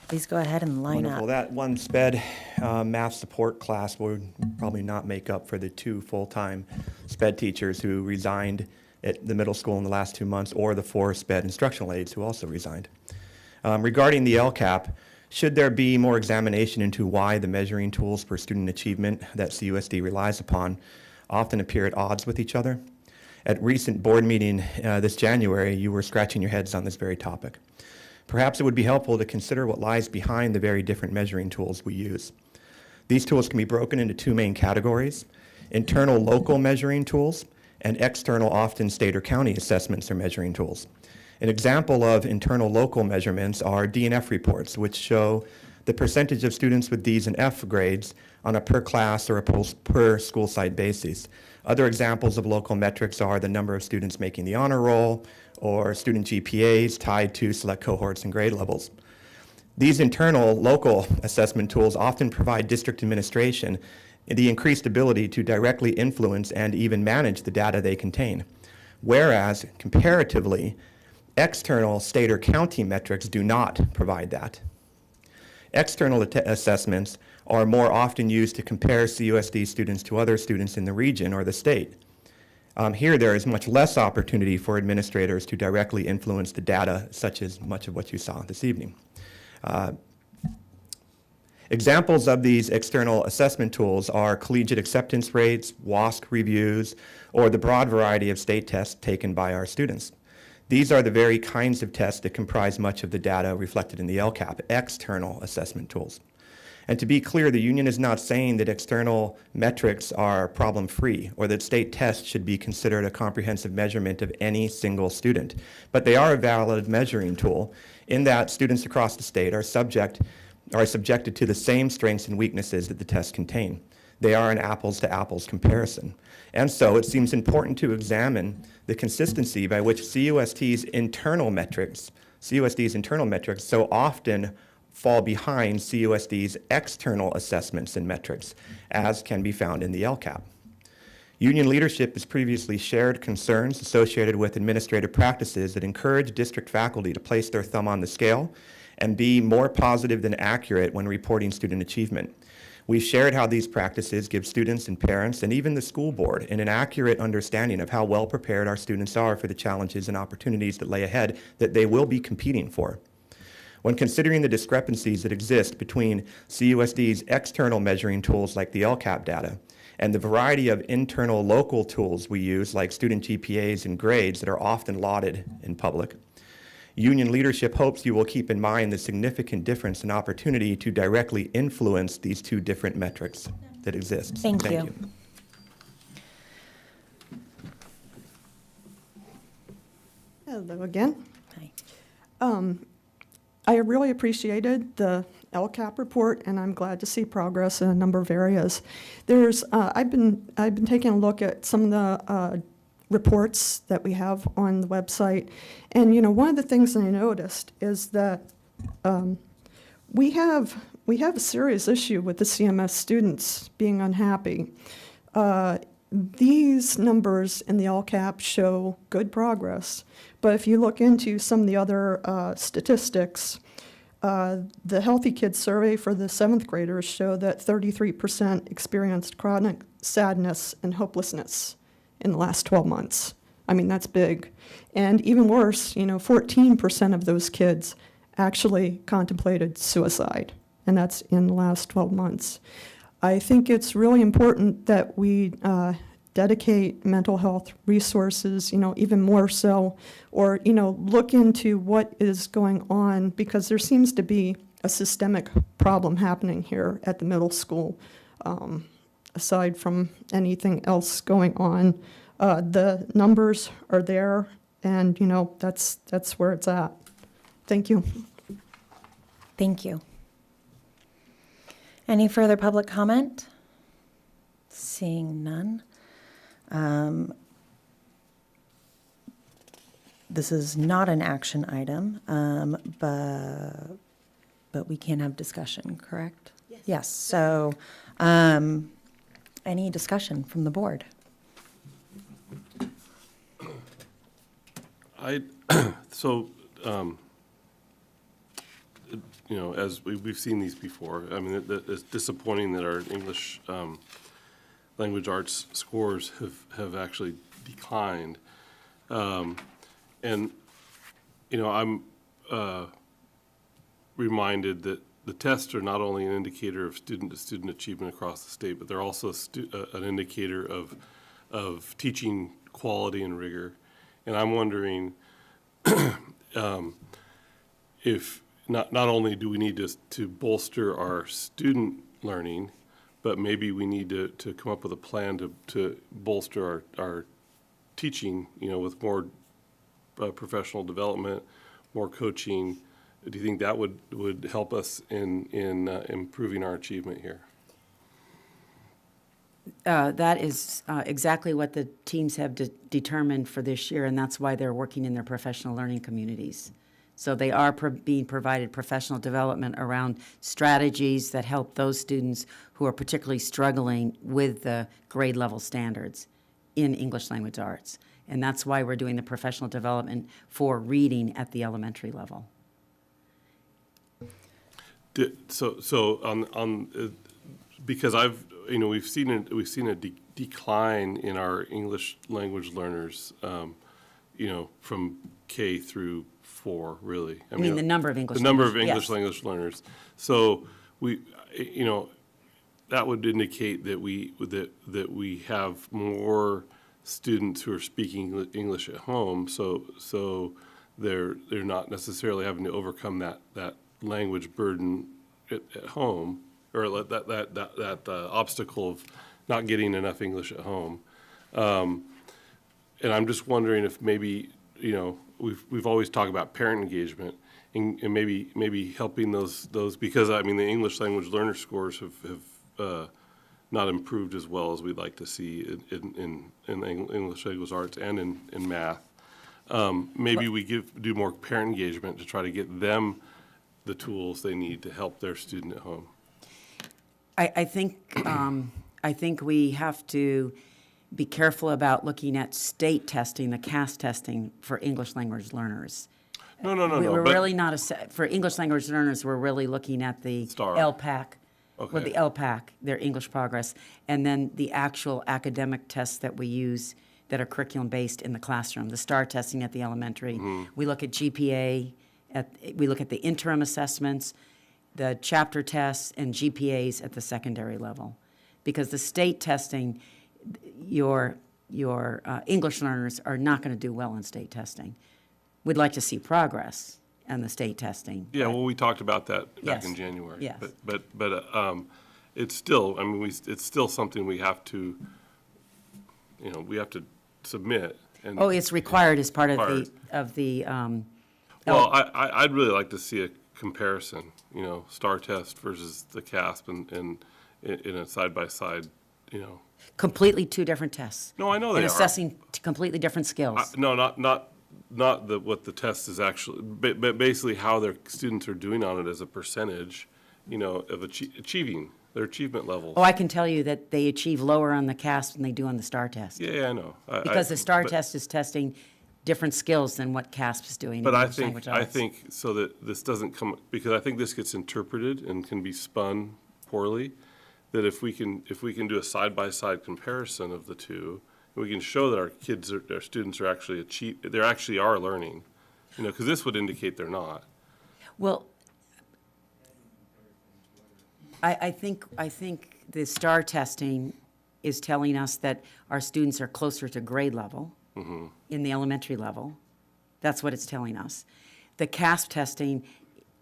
please go ahead and line Wonderful. up. That one SPED math support class would probably not make up for the 2 full-time SPED teachers who resigned at the middle school in the last 2 months, or the 4 SPED instructional aides who also resigned. Regarding the LCAP, should there be more examination into why the measuring tools for student achievement that CUSD relies upon often appear at odds with each other? At recent board meeting this January, you were scratching your heads on this very topic. Perhaps it would be helpful to consider what lies behind the very different measuring tools we use. These tools can be broken into 2 main categories: internal local measuring tools and external, often state or county assessments or measuring tools. An example of internal local measurements are D&F reports, which show the percentage of students with D's and F grades on a per class or a per school site basis. Other examples of local metrics are the number of students making the honor roll, or student GPAs tied to select cohorts and grade levels. These internal local assessment tools often provide district administration the increased ability to directly influence and even manage the data they contain. whereas comparatively, external state or county metrics do not provide that. External assessments are more often used to compare CUSD students to other students in the region or the state. Here, there is much less opportunity for administrators to directly influence the data, such as much of what you saw this evening. Examples of these external assessment tools are collegiate acceptance rates, WASC reviews, or the broad variety of state tests taken by our students. These are the very kinds of tests that comprise much of the data reflected in the LCAP, external assessment tools. And to be clear, the union is not saying that external metrics are problem-free or that state tests should be considered a comprehensive measurement of any single student. But they are a valid measuring tool in that students across the state are subjected to the same strengths and weaknesses that the tests contain. They are an apples-to-apples comparison. And so it seems important to examine the consistency by which CUSD's internal metrics so often fall behind CUSD's external assessments and metrics, as can be found in the LCAP. Union leadership has previously shared concerns associated with administrative practices that encourage district faculty to place their thumb on the scale and be more positive than accurate when reporting student achievement. We've shared how these practices give students and parents and even the school board an inaccurate understanding of how well prepared our students are for the challenges and opportunities that lay ahead that they will be competing for. When considering the discrepancies that exist between CUSD's external measuring tools like the LCAP data and the variety of internal local tools we use like student GPAs and grades that are often lauded in public, union leadership hopes you will keep in mind the significant difference in opportunity to directly influence these two different metrics that exist. Thank you. Hello again. Hi. I really appreciated the LCAP report, and I'm glad to see progress in a number of areas. I've been taking a look at some of the reports that we have on the website, and one of the things that I noticed is that we have a serious issue with the CMS students being unhappy. These numbers in the LCAP show good progress, but if you look into some of the other statistics, the Healthy Kids survey for the 7th graders show that 33% experienced chronic sadness and hopelessness in the last 12 months. I mean, that's big. And even worse, 14% of those kids actually contemplated suicide, and that's in the last 12 months. I think it's really important that we dedicate mental health resources, even more so, or, look into what is going on, because there seems to be a systemic problem happening here at the middle school, aside from anything else going on. The numbers are there, and, that's where it's at. Thank you. Thank you. Any further public comment? Seeing none. This is not an action item, but we can have discussion, correct? Yes. Yes, so any discussion from the board? As we've seen these before, I mean, it's disappointing that our English language arts scores have actually declined. I'm reminded that the tests are not only an indicator of student-to-student achievement across the state, but they're also an indicator of teaching quality and rigor. And I'm wondering if not only do we need to bolster our student learning, but maybe we need to come up with a plan to bolster our teaching, with more professional development, more coaching. Do you think that would help us in improving our achievement here? That is exactly what the teams have determined for this year, and that's why they're working in their professional learning communities. So they are being provided professional development around strategies that help those students who are particularly struggling with the grade level standards in English language arts. And that's why we're doing the professional development for reading at the elementary level. Because we've seen a decline in our English language learners, from K through 4, really. I mean, the number of English The number of language, English yes. language learners. So that would indicate that we have more students who are speaking English at home. So they're not necessarily having to overcome that language burden at home, or that obstacle of not getting enough English at home. And I'm just wondering if maybe, we've always talked about parent engagement and maybe helping those, because the English language learner scores have not improved as well as we'd like to see in English language arts and in math. Maybe we do more parent engagement to try to get them the tools they need to help their student at home. I think we have to be careful about looking at state testing, the CAS testing for English language learners. No. We're but- really not, for English language learners, we're really looking at the STAR. LPAC, Okay. with the LPAC, their English progress, and then the actual academic tests that we use that are curriculum-based in the classroom, the STAR testing at the elementary. Mm-hmm. We look at GPA, we look at the interim assessments, the chapter tests, and GPAs at the secondary level. Because the state testing, your English learners are not going to do well in state testing. We'd like to see progress in the state testing. Yeah, well, we talked about that back Yes. in January. Yes. But it's still, it's still something we have to, we have to submit. And Oh, it's required as part Required. of the Well, I'd really like to see a comparison, STAR test versus the CASP and in a side-by-side, completely two different tests. No, I know they And are. assessing completely different skills. No, not what the test is actually, but basically how their students are doing on it as a percentage, of achieving their achievement levels. Oh, I can tell you that they achieve lower on the CASP than they do on the STAR test. Yeah, I know. Because the STAR but- test is testing different skills than what CASP is doing in But English language I arts. think so that this doesn't come, because I think this gets interpreted and can be spun poorly, that if we can do a side-by-side comparison of the two, we can show that our students are actually they actually are learning, because this would indicate they're not. Well, I think the STAR testing is telling us that our students are closer to grade level in the elementary level. That's what it's telling us. The CASP testing,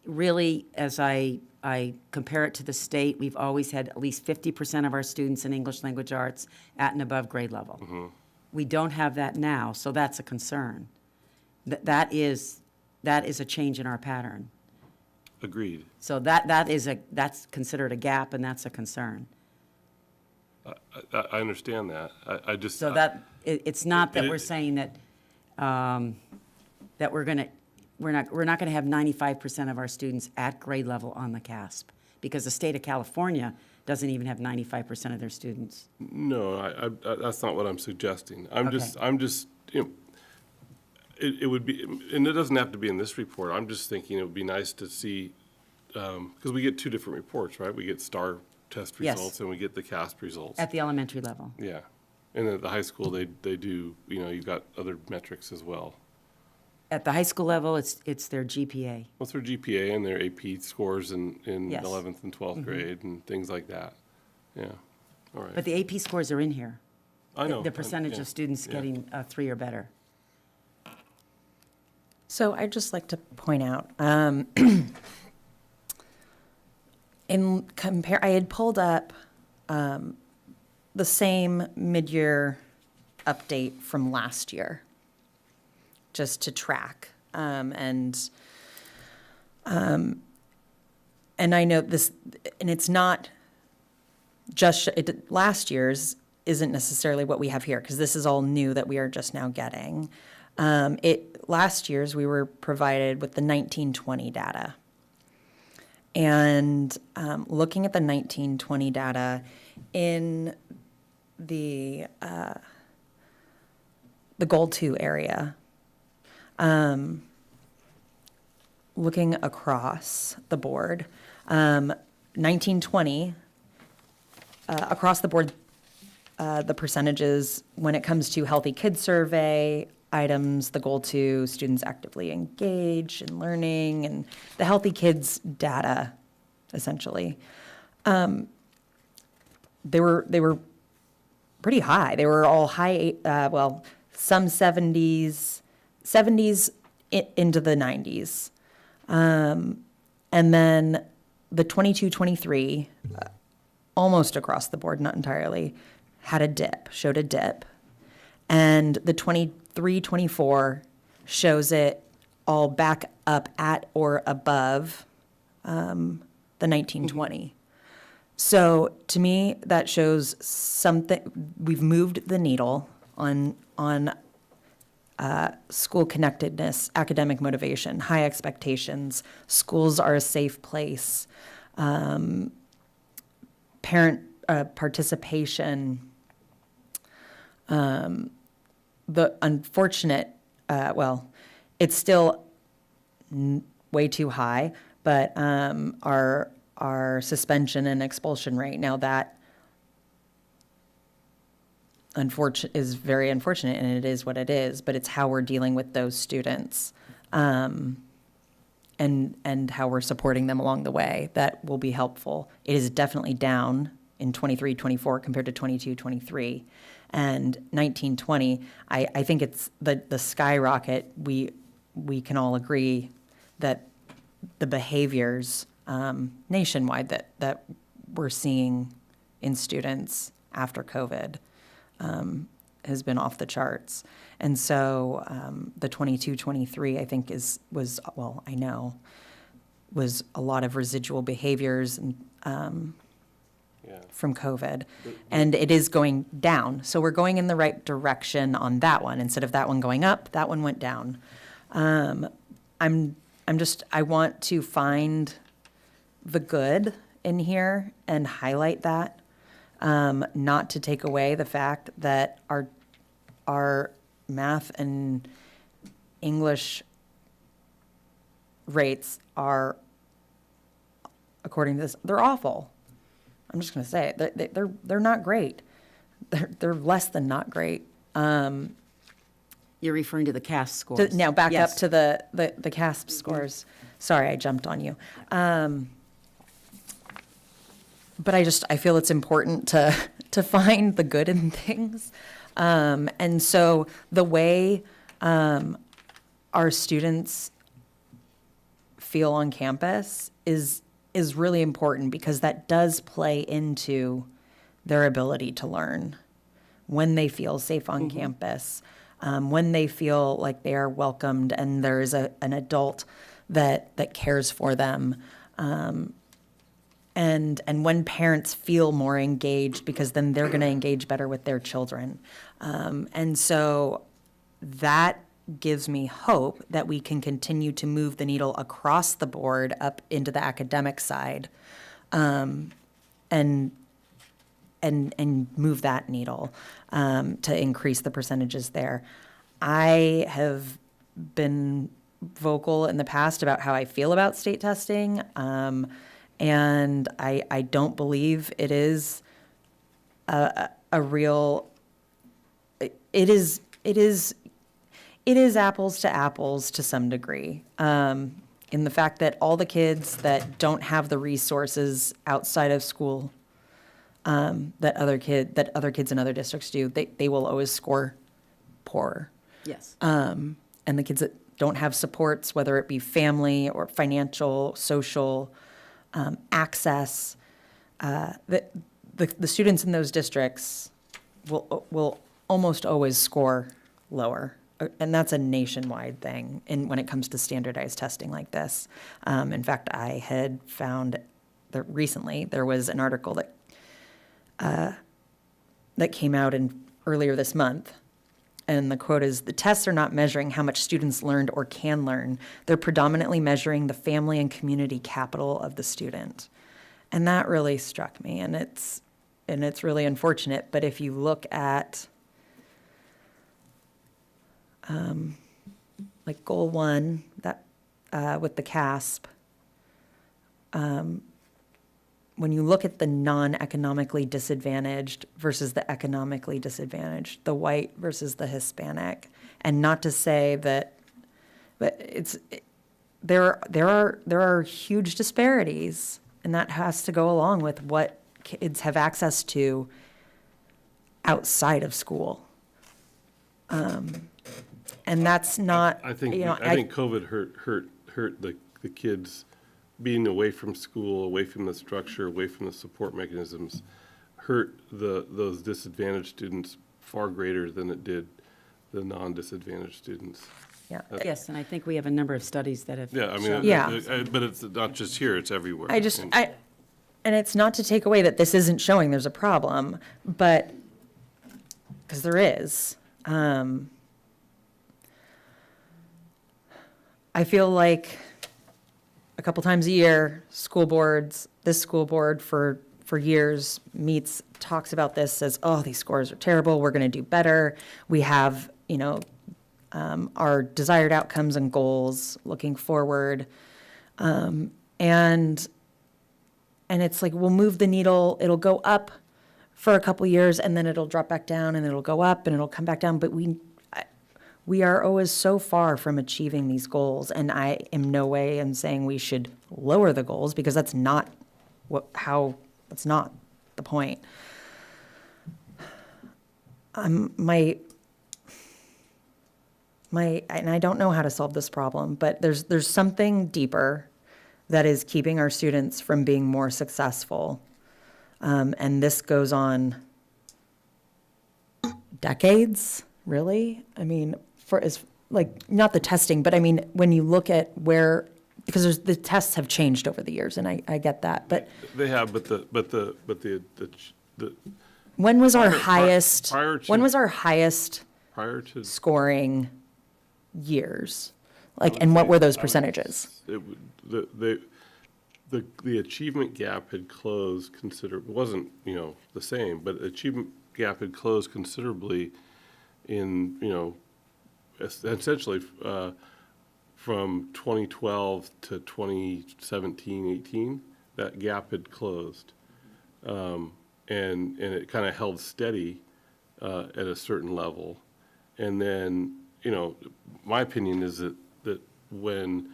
really, as I compare it to the state, we've always had at least 50% of our students in English language arts at and above grade level. We don't have that now, so that's a concern. That is a change in our pattern. Agreed. So that's considered a gap, and that's a concern. I understand that. I just. So it's not that It- we're saying that, that we're not gonna have 95% of our students at grade level on the CASP, because the state of California doesn't even have 95% of their students. No, that's not what I'm suggesting. I'm Okay. just, it would be, and it doesn't have to be in this report. I'm just thinking it would be nice to see, because we get two different reports, right? We get STAR test Yes. results and we get the CASP results. At the elementary level. Yeah. And at the high school, they do, you've got other metrics as well. At the high school level, it's their GPA. What's their GPA and their AP scores in Yes. 11th and 12th grade and things like that? Yeah, all right. But the AP scores are in here. I know. The percentage yeah, of students yeah. getting a 3 or better. So I'd just like to point out, I had pulled up the same mid-year update from last year, just to track. And I know this, and it's not just, last year's isn't necessarily what we have here, because this is all new that we are just now getting. Last year's, we were provided with the 1920 data. And looking at the 1920 data in the the goal 2 area. Looking across the board, 1920, across the board, the percentages when it comes to healthy kids survey items, the goal 2, students actively engaged in learning, and the healthy kids data, essentially. They were pretty high. They were all high, some 70s into the 90s. And then the 22-23, almost across the board, not entirely, showed a dip. And the 23-24 shows it all back up at or above the 1920. So to me, that shows something, we've moved the needle on school connectedness, academic motivation, high expectations, schools are a safe place, parent participation. The unfortunate, it's still way too high, but our suspension and expulsion rate, now that is very unfortunate, and it is what it is, but it's how we're dealing with those students, and how we're supporting them along the way that will be helpful. It is definitely down in 23-24 compared to 22-23. And 19-20, I think it's the skyrocket. We can all agree that the behaviors nationwide that we're seeing in students after COVID has been off the charts. And so the 22-23, I think was a lot of residual behaviors and from COVID, and it is going down. So we're going in the right direction on that one. Instead of that one going up, that one went down. I want to find the good in here and highlight that, not to take away the fact that our math and English rates are, according to this, they're awful. I'm just going to say it. They're not great. They're less than not great. You're referring to the CAS scores. Now back Yes. up to the CASP scores. Sorry, I jumped on you. But I feel it's important to find the good in things. And so the way our students feel on campus is really important, because that does play into their ability to learn. When they feel safe on campus, when they feel like they are welcomed and there is an adult that cares for them, and when parents feel more engaged, because then they're going to engage better with their children. And so that gives me hope that we can continue to move the needle across the board up into the academic side, and move that needle to increase the percentages there. I have been vocal in the past about how I feel about state testing, and I don't believe it is a real. It is apples to apples to some degree, in the fact that all the kids that don't have the resources outside of school, that other kids in other districts do, they will always score poorer. Yes. And the kids that don't have supports, whether it be family or financial, social, access, the students in those districts will almost always score lower. And that's a nationwide thing when it comes to standardized testing like this. In fact, I had found that recently there was an article that came out earlier this month. And the quote is, "The tests are not measuring how much students learned or can learn. They're predominantly measuring the family and community capital of the student." And that really struck me. And it's really unfortunate. But if you look at like goal 1, that, with the CASP, when you look at the non-economically disadvantaged versus the economically disadvantaged, the white versus the Hispanic, and not to say that, but there are huge disparities, and that has to go along with what kids have access to outside of school. And that's not, I think, you know, I think COVID hurt the kids being away from school, away from the structure, away from the support mechanisms, hurt those disadvantaged students far greater than it did the non-disadvantaged students. yeah. Yes, and I think we have a number of studies that have. Yeah, I shown- mean, Yeah. but it's not just here, it's everywhere. And it's not to take away that this isn't showing there's a problem, but, because there is. I feel like a couple times a year, this school board for years meets, talks about this, says, oh, these scores are terrible, we're going to do better. We have, our desired outcomes and goals looking forward. And it's like, we'll move the needle, it'll go up for a couple years, and then it'll drop back down, and it'll go up, and it'll come back down, but we are always so far from achieving these goals, and I in no way am saying we should lower the goals, because that's not that's not the point. And I don't know how to solve this problem, but there's something deeper that is keeping our students from being more successful. And this goes on decades, really. I mean, not the testing, but I mean, when you look at because the tests have changed over the years, and I get that, but They have, but the when was our Prior- highest, prior to- when was our highest prior to. scoring years? And what were those percentages? The achievement gap had closed considerably. It wasn't, the same, but achievement gap had closed considerably in, essentially from 2012 to 2017, 18, that gap had closed. And it kind of held steady at a certain level. And then, my opinion is that when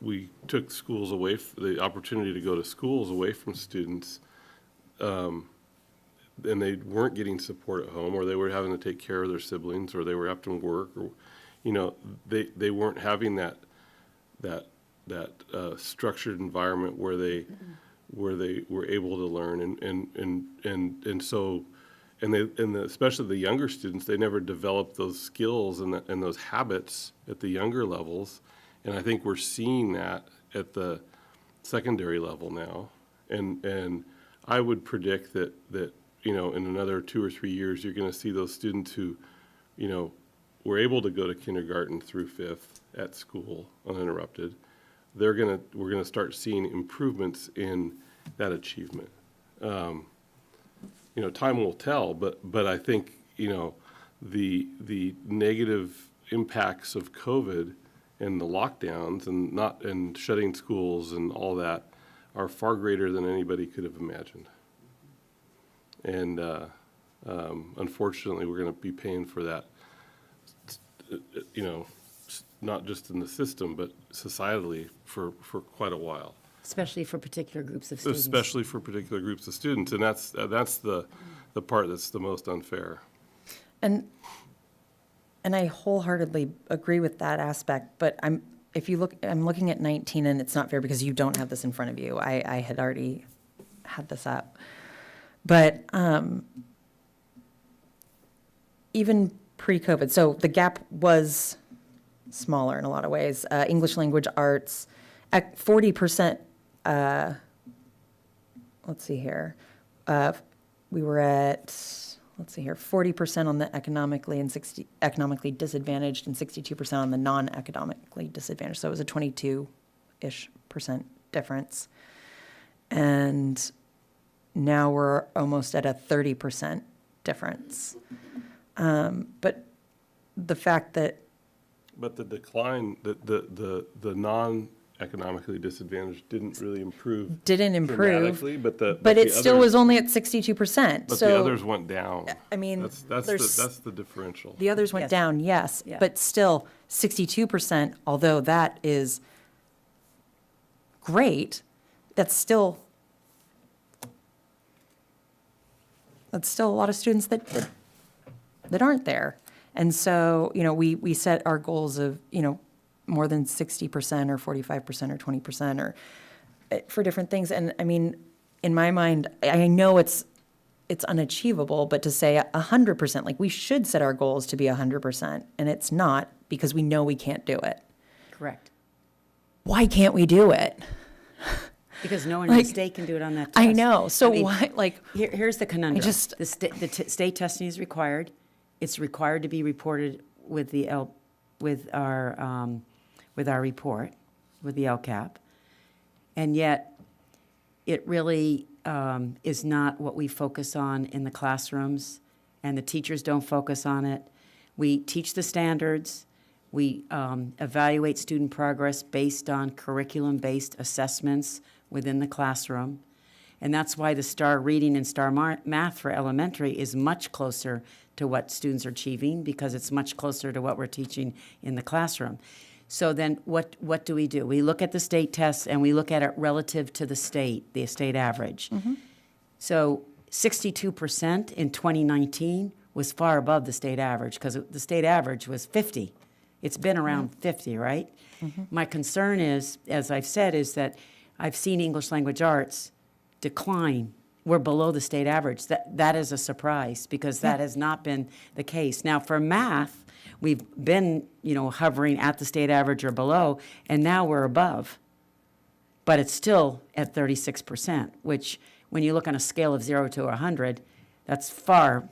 we took schools away, the opportunity to go to schools away from students, and they weren't getting support at home, or they were having to take care of their siblings, or they were having to work, or, they weren't having that structured environment where they were able to learn, and so. Especially the younger students, they never developed those skills and those habits at the younger levels. And I think we're seeing that at the secondary level now. And I would predict that in another 2 or 3 years, you're going to see those students who, were able to go to kindergarten through 5th at school uninterrupted. We're going to start seeing improvements in that achievement. Time will tell, but I think, the negative impacts of COVID and the lockdowns and shutting schools and all that are far greater than anybody could have imagined. And unfortunately, we're going to be paying for that, not just in the system, but societally for quite a while. Especially for particular groups of students. Especially for particular groups of students, and that's the part that's the most unfair. And I wholeheartedly agree with that aspect, but I'm looking at 19, and it's not fair because you don't have this in front of you. I had already had this up. But even pre-COVID, so the gap was smaller in a lot of ways. English language arts, at 40%, let's see here. We were at, 40% on the economically disadvantaged and 62% on the non-economically disadvantaged. So it was a 22-ish% difference. And now we're almost at a 30% difference. But the fact that, But the decline, the non-economically disadvantaged didn't really improve. didn't improve, dramatically, but but the it still others- was only at 62%. But So the others went down. I mean, there's- That's the differential. the others went Yes. down, yes, Yeah. but still 62%, although that is great, that's still a lot of students that aren't there. And so, we set our goals of, more than 60% or 45% or 20% or for different things. And I mean, in my mind, I know it's unachievable, but to say 100%, like we should set our goals to be 100%, and it's not because we know we can't do it. Correct. Why can't we do it? Because no one in the Like, state can do it on that test. I know. So I mean, why, like, Here's the conundrum. just- The state testing is required. It's required to be reported with with our report, with the LCAP. And yet, it really is not what we focus on in the classrooms, and the teachers don't focus on it. We teach the standards. We evaluate student progress based on curriculum-based assessments within the classroom. And that's why the STAR reading and STAR math for elementary is much closer to what students are achieving, because it's much closer to what we're teaching in the classroom. So then what do? We look at the state tests and we look at it relative to the state average. So 62% in 2019 was far above the state average, because the state average was 50. It's been around 50, right? My concern is, as I've said, is that I've seen English language arts decline. We're below the state average. That is a surprise, because that has not been the case. Now, for math, we've been, hovering at the state average or below, and now we're above. But it's still at 36%, which, when you look on a scale of 0 to 100, that's far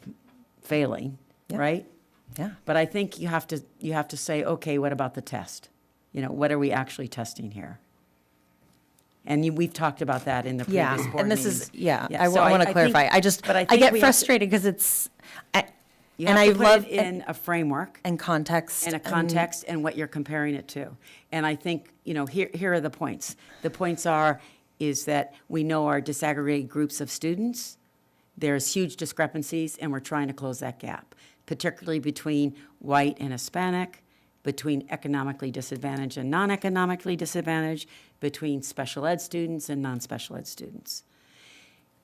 failing, right? yeah. But I think you have to say, okay, what about the test? What are we actually testing here? And we've talked about that in the Yeah, previous board and this meetings. is, yeah, Yeah, I so want to I clarify. think- but I I think get we have to- frustrated because it's, You and have I to put love, it in a framework and context. and a context and what you're comparing it to. And I think, here are the points. The points is that we know our disaggregated groups of students, there's huge discrepancies, and we're trying to close that gap, particularly between white and Hispanic, between economically disadvantaged and non-economically disadvantaged, between special ed students and non-special ed students.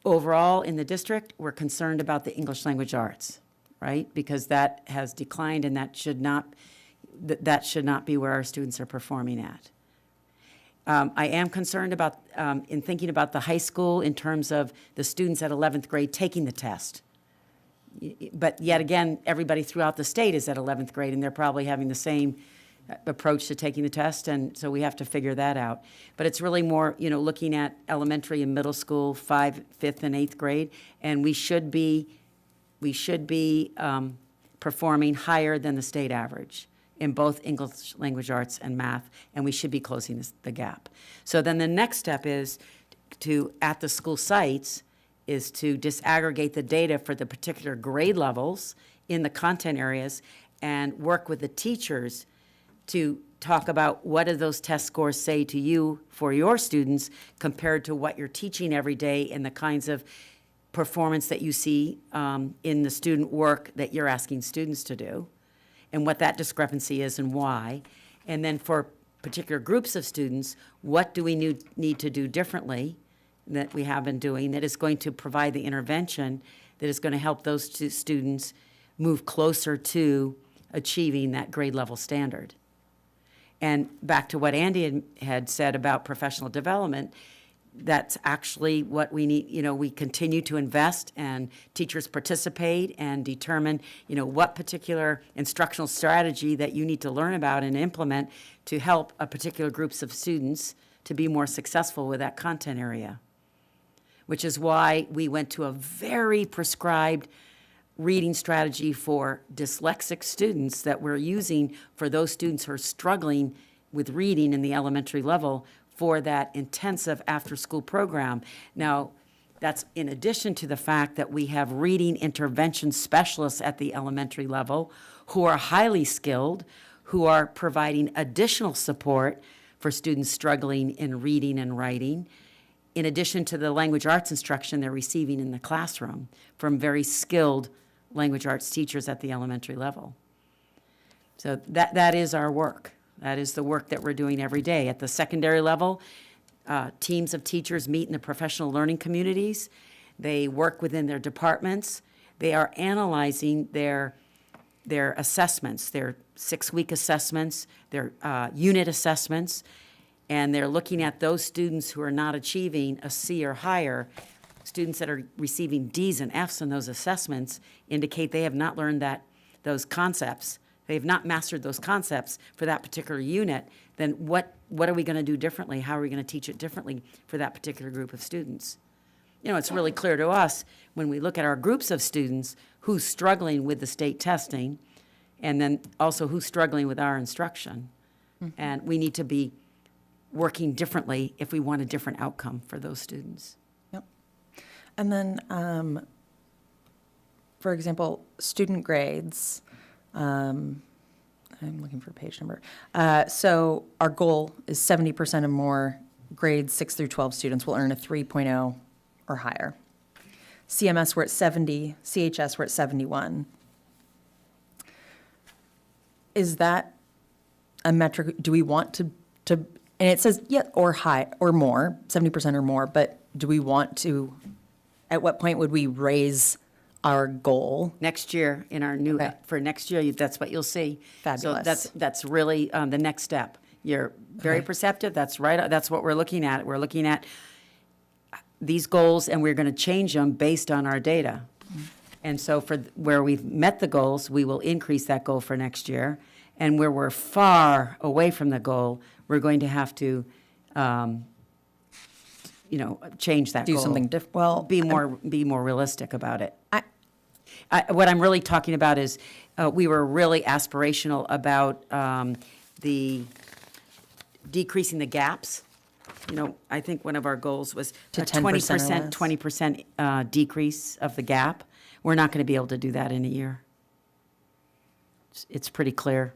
Overall, in the district, we're concerned about the English language arts, right? Because that has declined, and that should not be where our students are performing at. I am concerned about, in thinking about the high school, in terms of the students at 11th grade taking the test. But yet again, everybody throughout the state is at 11th grade, and they're probably having the same approach to taking the test, and so we have to figure that out. But it's really more, looking at elementary and middle school, 5th, 5th, and 8th grade, and we should be performing higher than the state average in both English language arts and math, and we should be closing the gap. So then the next step is at the school sites, is to disaggregate the data for the particular grade levels in the content areas and work with the teachers to talk about what do those test scores say to you for your students compared to what you're teaching every day and the kinds of performance that you see in the student work that you're asking students to do, and what that discrepancy is and why. And then for particular groups of students, what do we need to do differently that we have been doing that is going to provide the intervention that is going to help those students move closer to achieving that grade level standard. And back to what Andy had said about professional development, that's actually what we need. We continue to invest, and teachers participate and determine, what particular instructional strategy that you need to learn about and implement to help a particular groups of students to be more successful with that content area. Which is why we went to a very prescribed reading strategy for dyslexic students that we're using for those students who are struggling with reading in the elementary level for that intensive after-school program. Now, That's in addition to the fact that we have reading intervention specialists at the elementary level who are highly skilled, who are providing additional support for students struggling in reading and writing, in addition to the language arts instruction they're receiving in the classroom from very skilled language arts teachers at the elementary level. So that is our work. That is the work that we're doing every day. At the secondary level, teams of teachers meet in the professional learning communities. They work within their departments. They are analyzing their assessments, their 6-week assessments, their unit assessments, and they're looking at those students who are not achieving a C or higher. Students that are receiving Ds and Fs in those assessments indicate they have not learned those concepts. They have not mastered those concepts for that particular unit. Then what are we going to do differently? How are we going to teach it differently for that particular group of students? You know, it's really clear to us when we look at our groups of students who's struggling with the state testing, and then also who's struggling with our instruction. And we need to be working differently if we want a different outcome for those students. Yep. And then, for example, student grades, I'm looking for a page number. So our goal is 70% or more grades 6 through 12 students will earn a 3.0 or higher. CMS, we're at 70, CHS, we're at 71. Is that a metric, do we want to, and it says, yeah, or high, or more, 70% or more, but do we want to, at what point would we raise our goal? Next year, in our new, Okay. for next year, that's what you'll see. Fabulous. So that's really the next step. You're very Okay. perceptive, that's right, that's what we're looking at. We're looking at these goals, and we're going to change them based on our data. And so for where we've met the goals, we will increase that goal for next year. And where we're far away from the goal, we're going to have to, change that Do goal. something well, Be more realistic about it. What I'm really talking about is, we were really aspirational about the decreasing the gaps. You know, I think one of our goals was To a 10% or less. 20% decrease of the gap. We're not going to be able to do that in a year. It's pretty clear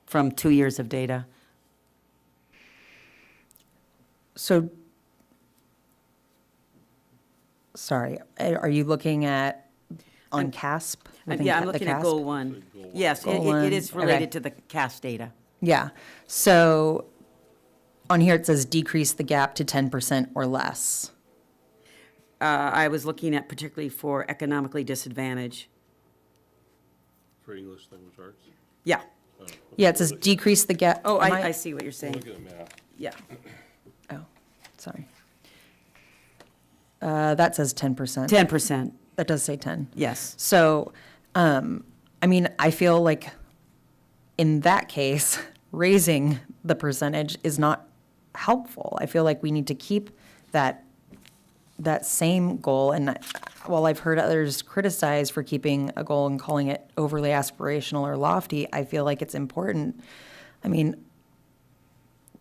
from 2 years of data. So, sorry, are you looking at, on CASP? within Yeah, I'm the looking at CASP? goal 1. Yes, Goal it is one, related okay. to the CAS data. Yeah, so on here it says decrease the gap to 10% or less. I was looking at particularly for economically disadvantaged. For English language arts? Yeah. Yeah, it says decrease the gap. Oh, Am I see what you're saying. Looking at math. Yeah. Oh, sorry. That says 10%. 10%, That does say 10. yes. So, I mean, I feel like in that case, raising the percentage is not helpful. I feel like we need to keep that same goal. And while I've heard others criticize for keeping a goal and calling it overly aspirational or lofty, I feel like it's important, I mean,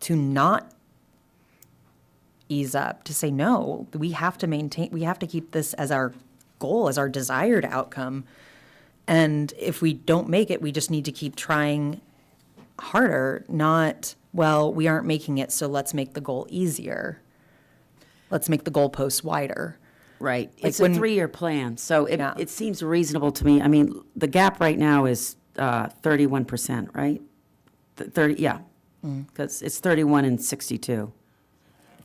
to not ease up, to say, no, we have to keep this as our goal, as our desired outcome. And if we don't make it, we just need to keep trying harder, not, well, we aren't making it, so let's make the goal easier. Let's make the goalposts wider. Right. Like It's a when- 3-year plan, so Yeah. it seems reasonable to me. I mean, the gap right now is 31%, right? 30, yeah, because it's 31 and 62.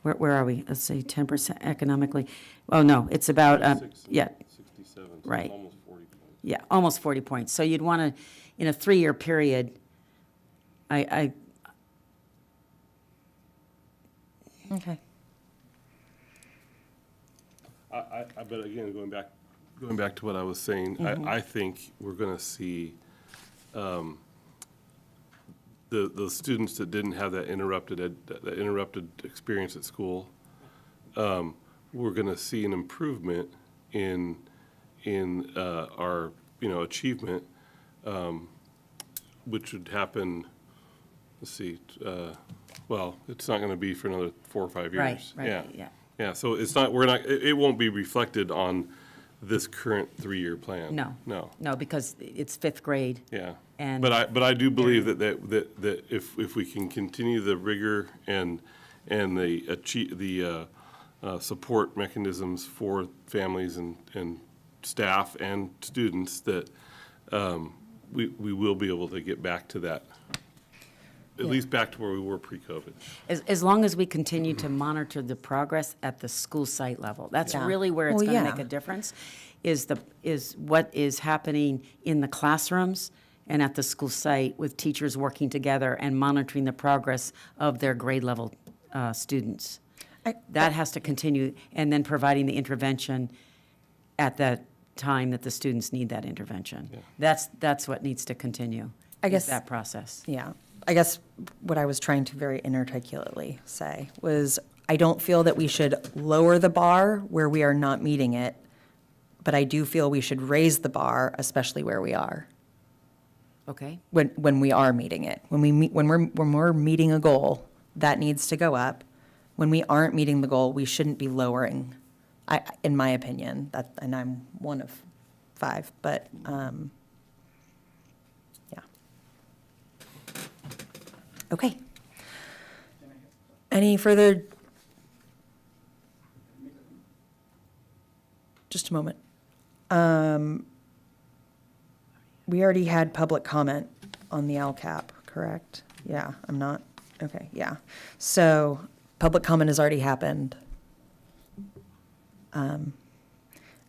Where are we? Let's say 10% economically. Oh, no, it's about, yeah, 67, so Right. it's almost 40 points. yeah, almost 40 points. So you'd want to, in a 3-year period, I Okay. But again, going back to what I was saying, I think we're going to see the students that didn't have that interrupted experience at school. We're going to see an improvement in our achievement, which would happen. Let's see. Well, it's not going to be for another 4 or 5 years. right, Yeah. yeah. Yeah, so it's not, it won't be reflected on this current 3-year plan. No. No, No, because it's fifth grade. yeah. And- But I do believe that if we can continue the rigor and the support mechanisms for families and staff and students, that we will be able to get back to that, at least back to where we were pre-COVID. As long as we continue to monitor the progress at the school site level. That's Yeah. really where it's Well, going to yeah. make a difference, is what is happening in the classrooms and at the school site with teachers working together and monitoring the progress of their grade level students. That has to continue, and then providing the intervention at that time that the students need that intervention. That's what needs to continue. I is guess- that process. Yeah, I guess what I was trying to very inarticulately say was, I don't feel that we should lower the bar where we are not meeting it, but I do feel we should raise the bar, especially where we are, Okay? when we are meeting it. When we're meeting a goal, that needs to go up. When we aren't meeting the goal, we shouldn't be lowering, in my opinion, and I'm one of 5, but, yeah. Okay. Any further? Just a moment. We already had public comment on the LCAP, correct? Yeah, I'm not, okay, yeah. So, public comment has already happened.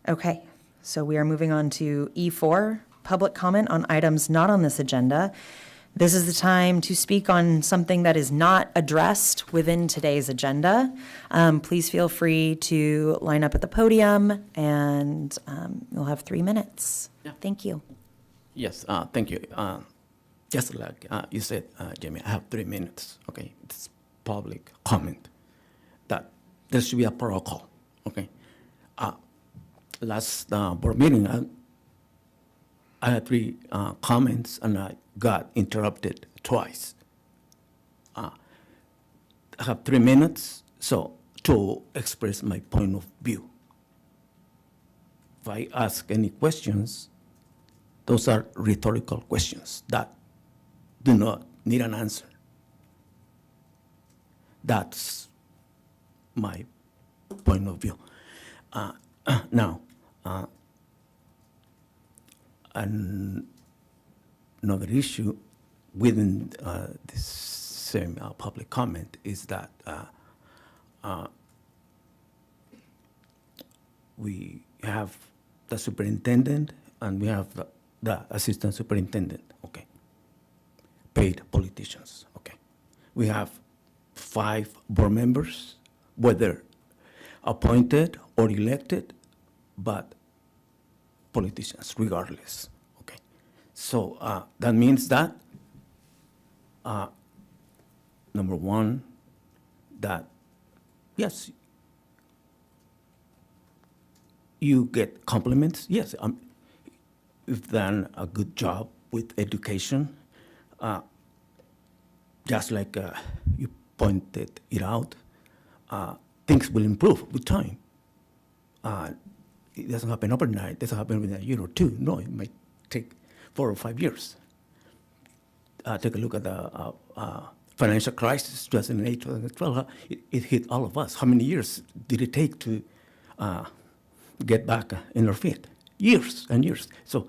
Okay, so we are moving on to E4, public comment on items not on this agenda. This is the time to speak on something that is not addressed within today's agenda. Please feel free to line up at the podium, and you'll have 3 minutes. Yeah. Thank you. Yes, thank you. Just like you said, Jamie, I have 3 minutes. Okay, it's public comment. That there should be a protocol. Okay, last board meeting, I had 3 comments and I got interrupted twice. I have 3 minutes, so to express my point of view. If I ask any questions, those are rhetorical questions that do not need an answer. That's my point of view. Now, another issue within this same public comment is that we have the superintendent and we have the assistant superintendent, okay, paid politicians, okay. We have 5 board members, whether appointed or elected, but politicians regardless, okay. So that means that, number one, that yes, you get compliments. Yes, you've done a good job with education. Just like you pointed it out, things will improve with time. It doesn't happen overnight. It doesn't happen within a year or 2. No, it might take 4 or 5 years. Take a look at the financial crisis, 2008, 2012. It hit all of us. How many years did it take to get back in our feet? Years and years. So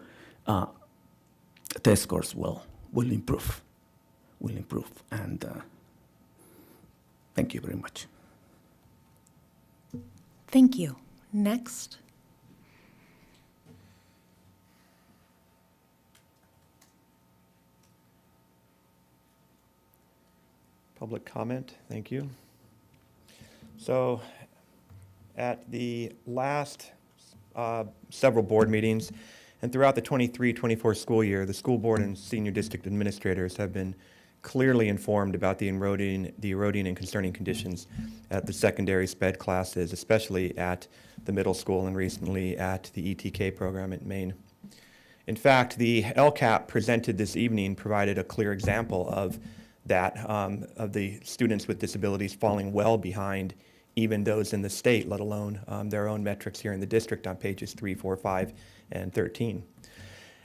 test scores will improve. And thank you very much. Thank you. Next. Public comment, thank you. So at the last several board meetings and throughout the 23-24 school year, the school board and senior district administrators have been clearly informed about the eroding and concerning conditions at the secondary SPED classes, especially at the middle school and recently at the ETK program at Maine. In fact, the LCAP presented this evening provided a clear example of that, of the students with disabilities falling well behind even those in the state, let alone their own metrics here in the district on pages 3, 4, 5, and 13.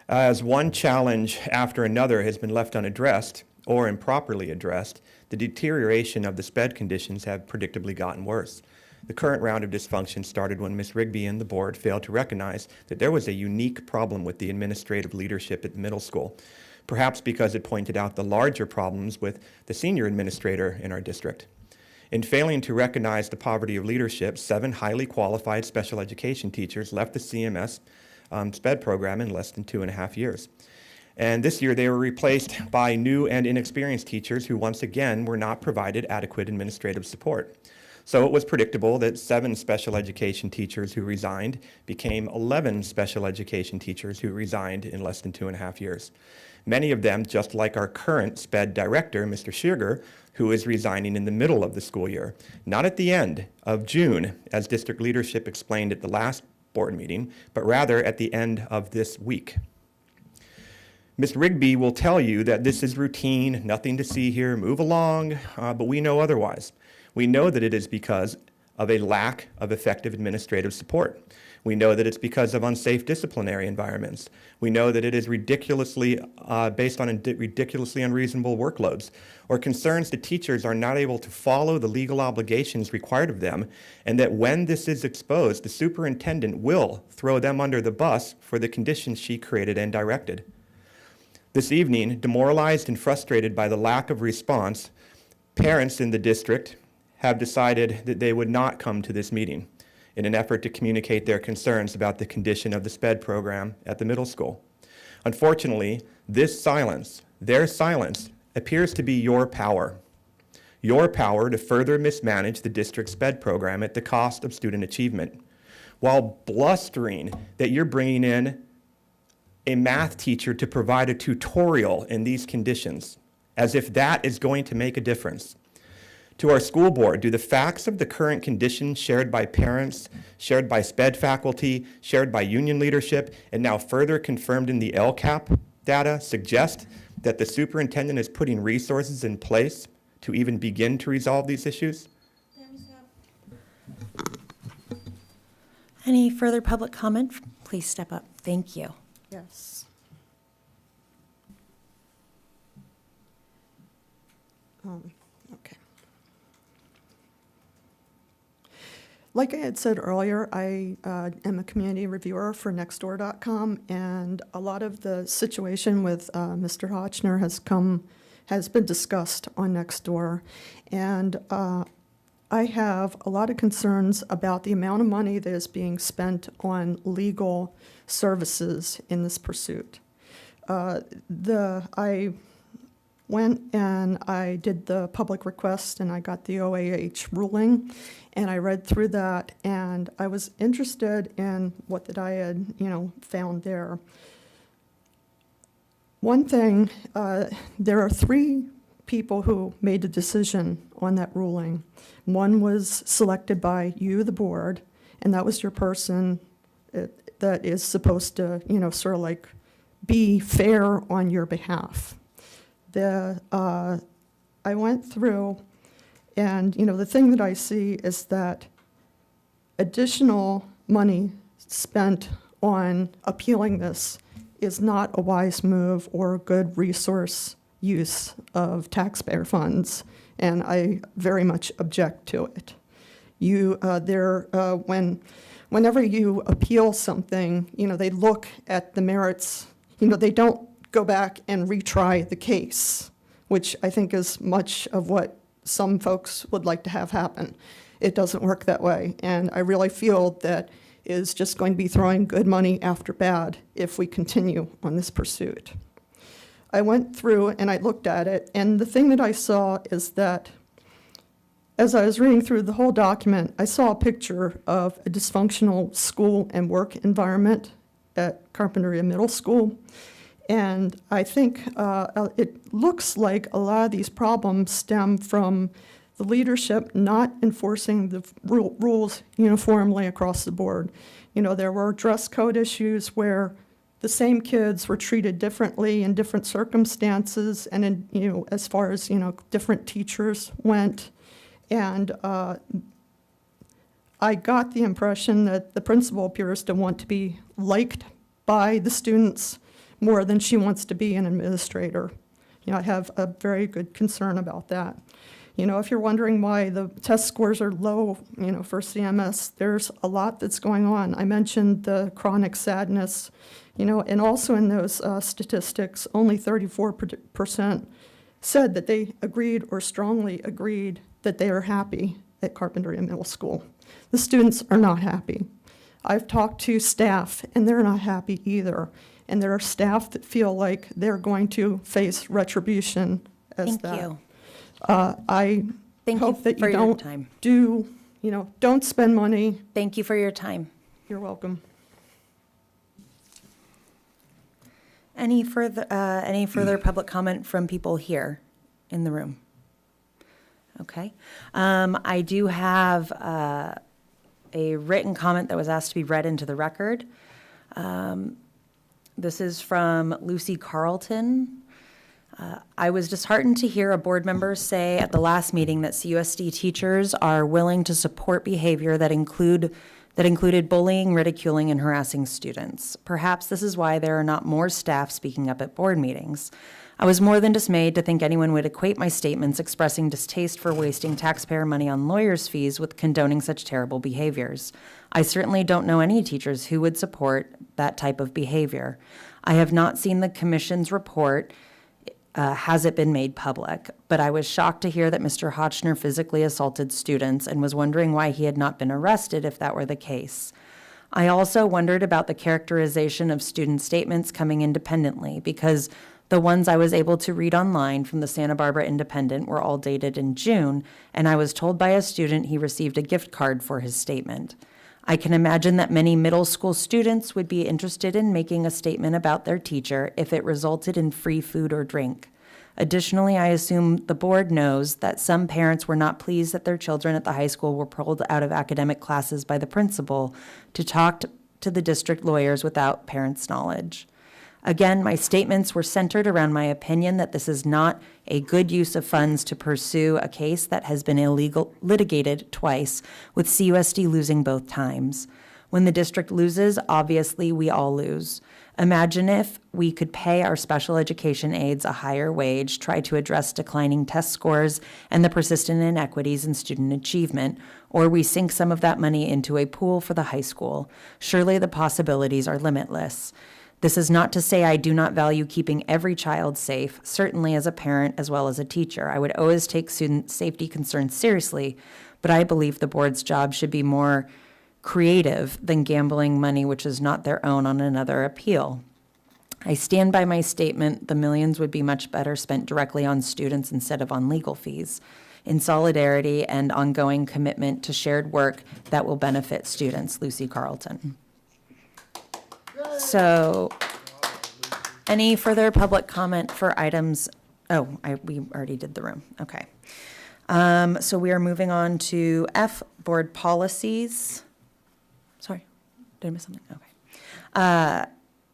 As one challenge after another has been left unaddressed or improperly addressed, the deterioration of the SPED conditions have predictably gotten worse. The current round of dysfunction started when Ms. Rigby and the board failed to recognize that there was a unique problem with the administrative leadership at the middle school, perhaps because it pointed out the larger problems with the senior administrator in our district. In failing to recognize the poverty of leadership, 7 highly qualified special education teachers left the CMS SPED program in less than 2.5 years. And this year they were replaced by new and inexperienced teachers who once again were not provided adequate administrative support. So it was predictable that 7 special education teachers who resigned became 11 special education teachers who resigned in less than 2.5 years. Many of them, just like our current SPED director, Mr. Schierger, who is resigning in the middle of the school year, not at the end of June, as district leadership explained at the last board meeting, but rather at the end of this week. Ms. Rigby will tell you that this is routine, nothing to see here, move along, but we know otherwise. We know that it is because of a lack of effective administrative support. We know that it's because of unsafe disciplinary environments. We know that it is ridiculously based on ridiculously unreasonable workloads, or concerns that teachers are not able to follow the legal obligations required of them, and that when this is exposed, the superintendent will throw them under the bus for the conditions she created and directed. This evening, demoralized and frustrated by the lack of response, parents in the district have decided that they would not come to this meeting in an effort to communicate their concerns about the condition of the SPED program at the middle school. Unfortunately, this silence, their silence, appears to be your power to further mismanage the district's SPED program at the cost of student achievement, while blustering that you're bringing in a math teacher to provide a tutorial in these conditions, as if that is going to make a difference. To our school board, do the facts of the current conditions shared by parents, shared by SPED faculty, shared by union leadership, and now further confirmed in the LCAP data suggest that the superintendent is putting resources in place to even begin to resolve these issues? Any further public comment? Please step up. Thank you. Yes. Okay. Like I had said earlier, I am a community reviewer for Nextdoor.com, and a lot of the situation with Mr. Hotchner has been discussed on Nextdoor, and I have a lot of concerns about the amount of money that is being spent on legal services in this pursuit. I went and I did the public request and I got the OAH ruling, and I read through that, and I was interested in what that I had, found there. One thing, there are 3 people who made a decision on that ruling. One was selected by you, the board, and that was your person that is supposed to, sort of like be fair on your behalf. I went through, and, the thing that I see is that additional money spent on appealing this is not a wise move or a good resource use of taxpayer funds, and I very much object to it. Whenever you appeal something, they look at the merits. They don't go back and retry the case, which I think is much of what some folks would like to have happen. It doesn't work that way, and I really feel that is just going to be throwing good money after bad if we continue on this pursuit. I went through and I looked at it, and the thing that I saw is that as I was reading through the whole document, I saw a picture of a dysfunctional school and work environment at Carpinteria Middle School. And I think it looks like a lot of these problems stem from the leadership not enforcing the rules uniformly across the board. There were dress code issues where the same kids were treated differently in different circumstances, and as far as different teachers went, and I got the impression that the principal appears to want to be liked by the students more than she wants to be an administrator. I have a very good concern about that. If you're wondering why the test scores are low, for CMS, there's a lot that's going on. I mentioned the chronic sadness, and also in those statistics, only 34% said that they agreed or strongly agreed that they are happy at Carpinteria Middle School. The students are not happy. I've talked to staff, and they're not happy either. And there are staff that feel like they're going to face retribution as Thank that. you. I Thank you hope that for you your don't time. don't spend money. Thank you for your time. You're welcome. Any further public comment from people here in the room? Okay. I do have a written comment that was asked to be read into the record. This is from Lucy Carlton. I was disheartened to hear a board member say at the last meeting that CUSD teachers are willing to support behavior that included bullying, ridiculing, and harassing students. Perhaps this is why there are not more staff speaking up at board meetings. I was more than dismayed to think anyone would equate my statements expressing distaste for wasting taxpayer money on lawyers' fees with condoning such terrible behaviors. I certainly don't know any teachers who would support that type of behavior. I have not seen the commission's report. Has it been made public? But I was shocked to hear that Mr. Hotchner physically assaulted students and was wondering why he had not been arrested if that were the case. I also wondered about the characterization of student statements coming independently, because the ones I was able to read online from the Santa Barbara Independent were all dated in June, and I was told by a student he received a gift card for his statement. I can imagine that many middle school students would be interested in making a statement about their teacher if it resulted in free food or drink. Additionally, I assume the board knows that some parents were not pleased that their children at the high school were pulled out of academic classes by the principal to talk to the district lawyers without parents' knowledge. Again, my statements were centered around my opinion that this is not a good use of funds to pursue a case that has been litigated twice, with CUSD losing both times. When the district loses, obviously we all lose. Imagine if we could pay our special education aides a higher wage, try to address declining test scores and the persistent inequities in student achievement, or we sink some of that money into a pool for the high school. Surely the possibilities are limitless. This is not to say I do not value keeping every child safe, certainly as a parent as well as a teacher. I would always take student safety concerns seriously, but I believe the board's job should be more creative than gambling money which is not their own on another appeal. I stand by my statement, the millions would be much better spent directly on students instead of on legal fees, in solidarity and ongoing commitment to shared work that will benefit students. Lucy Carlton. So, any further public comment for items? We already did the room. Okay. So we are moving on to F, board policies. Sorry, did I miss something? Okay.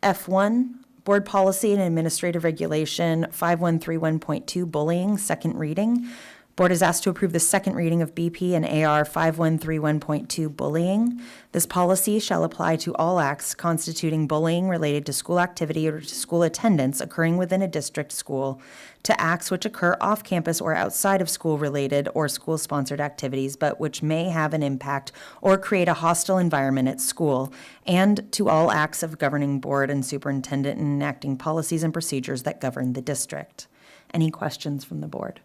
F1, board policy and administrative regulation 5131.2, bullying, second reading. Board is asked to approve the second reading of BP and AR 5131.2, bullying. This policy shall apply to all acts constituting bullying related to school activity or to school attendance occurring within a district school, to acts which occur off campus or outside of school related or school sponsored activities, but which may have an impact or create a hostile environment at school, and to all acts of governing board and superintendent in enacting policies and procedures that govern the district. Any questions from the board?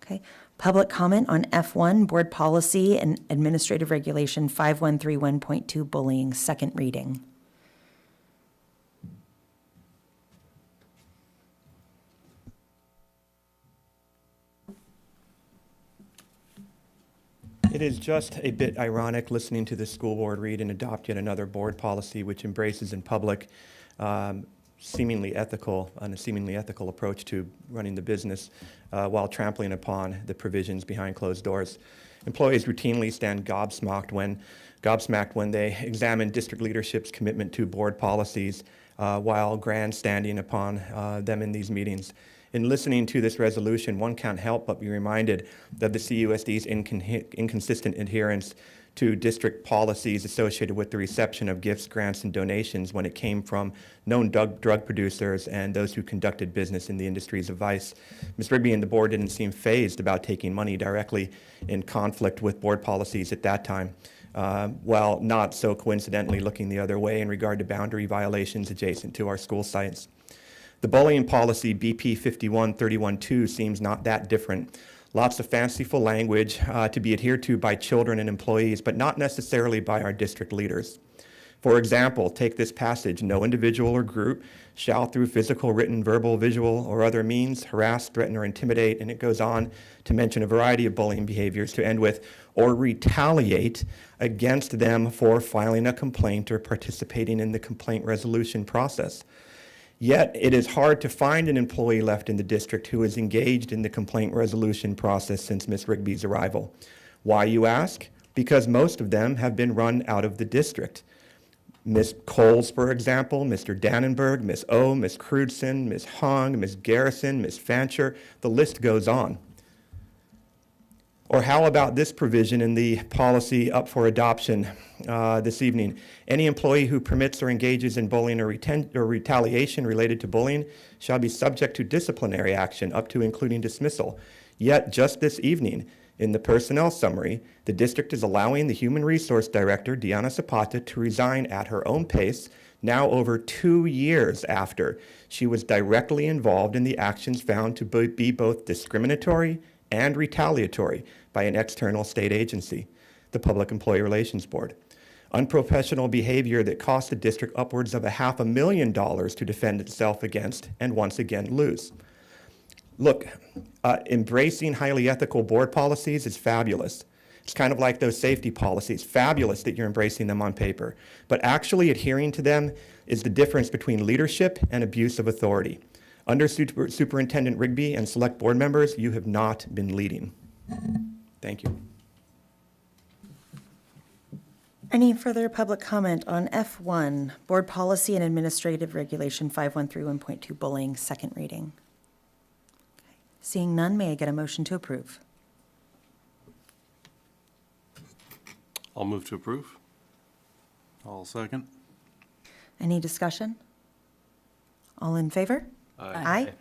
Okay. Public comment on F1, board policy and administrative regulation 5131.2, bullying, second reading. It is just a bit ironic listening to the school board read and adopt yet another board policy which embraces in public a seemingly ethical approach to running the business while trampling upon the provisions behind closed doors. Employees routinely stand gobsmacked when they examine district leadership's commitment to board policies while grandstanding upon them in these meetings. In listening to this resolution, one can't help but be reminded of the CUSD's inconsistent adherence to district policies associated with the reception of gifts, grants, and donations when it came from known drug producers and those who conducted business in the industries of vice. Ms. Rigby and the board didn't seem fazed about taking money directly in conflict with board policies at that time, while not so coincidentally looking the other way in regard to boundary violations adjacent to our school sites. The bullying policy BP 51312 seems not that different. Lots of fanciful language to be adhered to by children and employees, but not necessarily by our district leaders. For example, take this passage: no individual or group shall through physical, written, verbal, visual, or other means harass, threaten, or intimidate, and it goes on to mention a variety of bullying behaviors to end with, or retaliate against them for filing a complaint or participating in the complaint resolution process. Yet, it is hard to find an employee left in the district who is engaged in the complaint resolution process since Ms. Rigby's arrival. Why, you ask? Because most of them have been run out of the district. Ms. Coles, for example, Mr. Dannenberg, Ms. O, Ms. Crudson, Ms. Hung, Ms. Garrison, Ms. Fancher, the list goes on. Or how about this provision in the policy up for adoption this evening? Any employee who permits or engages in bullying or retaliation related to bullying shall be subject to disciplinary action up to including dismissal. Yet just this evening, in the personnel summary, the district is allowing the Human Resource Director, Deanna Zapata, to resign at her own pace, now over 2 years after she was directly involved in the actions found to be both discriminatory and retaliatory by an external state agency, the Public Employee Relations Board. Unprofessional behavior that cost the district upwards of $500,000 to defend itself against and once again lose. Look, embracing highly ethical board policies is fabulous. It's kind of like those safety policies. Fabulous that you're embracing them on paper. But actually adhering to them is the difference between leadership and abuse of authority. Under Superintendent Rigby and select board members, you have not been leading. Thank you. Any further public comment on F1, Board Policy and Administrative Regulation 5131.2, bullying, second reading? Okay. Seeing none, may I get a motion to approve? I'll move to approve. I'll second. Any discussion? All in favor? Aye.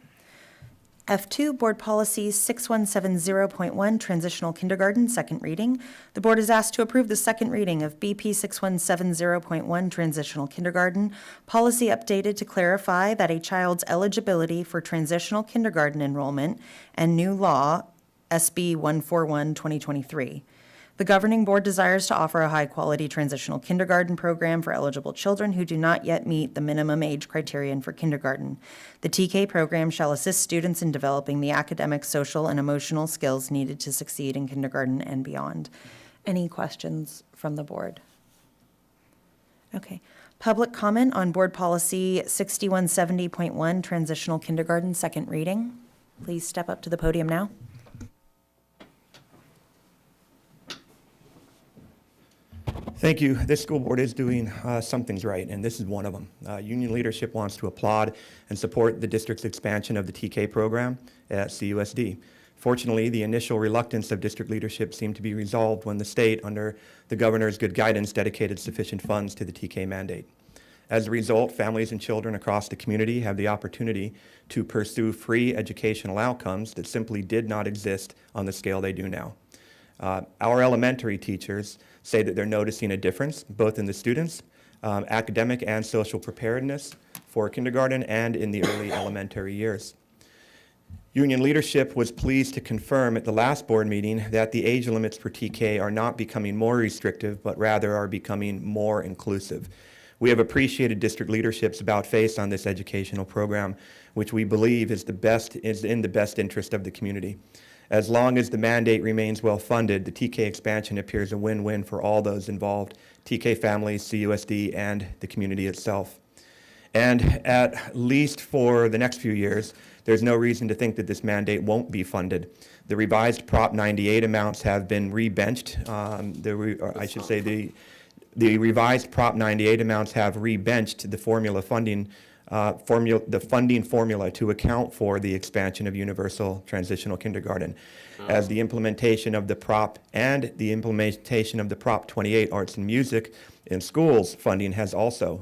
F2, Board Policy 6170.1, Transitional Kindergarten, second reading. The board is asked to approve the second reading of BP 6170.1, Transitional Kindergarten, policy updated to clarify that a child's eligibility for transitional kindergarten enrollment and new law, SB 141-2023. The governing board desires to offer a high-quality transitional kindergarten program for eligible children who do not yet meet the minimum age criterion for kindergarten. The TK program shall assist students in developing the academic, social, and emotional skills needed to succeed in kindergarten and beyond. Any questions from the board? Okay. Public comment on Board Policy 6170.1, Transitional Kindergarten, second reading. Please step up to the podium now. Thank you. This school board is doing some things right, and this is one of them. Union leadership wants to applaud and support the district's expansion of the TK program at CUSD. Fortunately, the initial reluctance of district leadership seemed to be resolved when the state, under the governor's good guidance, dedicated sufficient funds to the TK mandate. As a result, families and children across the community have the opportunity to pursue free educational outcomes that simply did not exist on the scale they do now. Our elementary teachers say that they're noticing a difference both in the students' academic and social preparedness for kindergarten and in the early elementary years. Union leadership was pleased to confirm at the last board meeting that the age limits for TK are not becoming more restrictive, but rather are becoming more inclusive. We have appreciated district leadership's about face on this educational program, which we believe is in the best interest of the community. As long as the mandate remains well-funded, the TK expansion appears a win-win for all those involved, TK families, CUSD, and the community itself. And at least for the next few years, there's no reason to think that this mandate won't be funded. The revised Prop 98 amounts have been rebenched. The revised Prop 98 amounts have rebenched the formula funding the funding formula to account for the expansion of universal transitional kindergarten, as the implementation of the Prop and the implementation of the Prop 28 Arts and Music in schools funding has also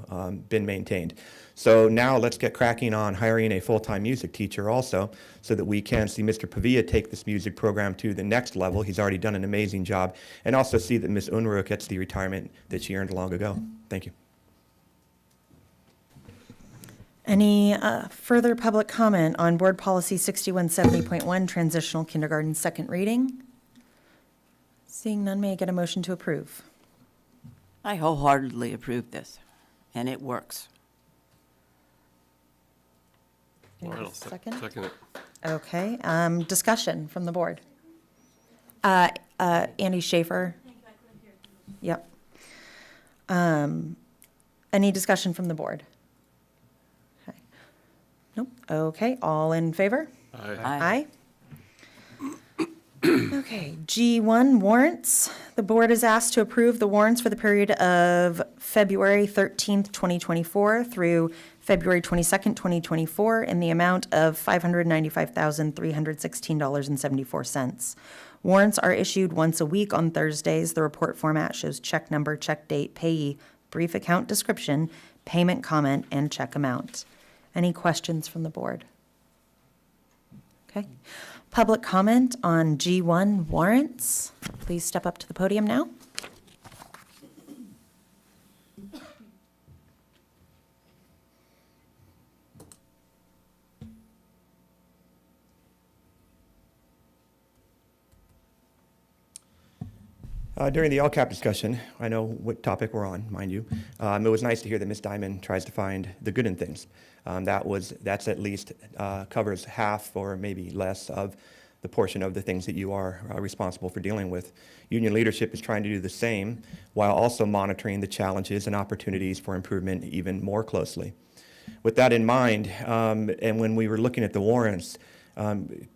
been maintained. So now let's get cracking on hiring a full-time music teacher also, so that we can see Mr. Pavia take this music program to the next level. He's already done an amazing job. And also see that Ms. Unruh gets the retirement that she earned long ago. Thank you. Any further public comment on Board Policy 6170.1, Transitional Kindergarten, second reading? Seeing none, may I get a motion to approve? I wholeheartedly approve this, and it works. All right, I'll Second? second it. Okay, discussion from the board. Andy Schaefer? Yep. Any discussion from the board? Okay. Nope. Okay, all in favor? Aye. Aye. Okay, G1 warrants. The board is asked to approve the warrants for the period of February 13th, 2024 through February 22nd, 2024 in the amount of $595,316.74. Warrants are issued once a week on Thursdays. The report format shows check number, check date, payee, brief account description, payment comment, and check amount. Any questions from the board? Okay. Public comment on G1 warrants. Please step up to the podium now. During the LCAP discussion, I know what topic we're on, mind you. It was nice to hear that Ms. Diamond tries to find the good in things. That's at least covers half or maybe less of the portion of the things that you are responsible for dealing with. Union leadership is trying to do the same while also monitoring the challenges and opportunities for improvement even more closely. With that in mind, and when we were looking at the warrants,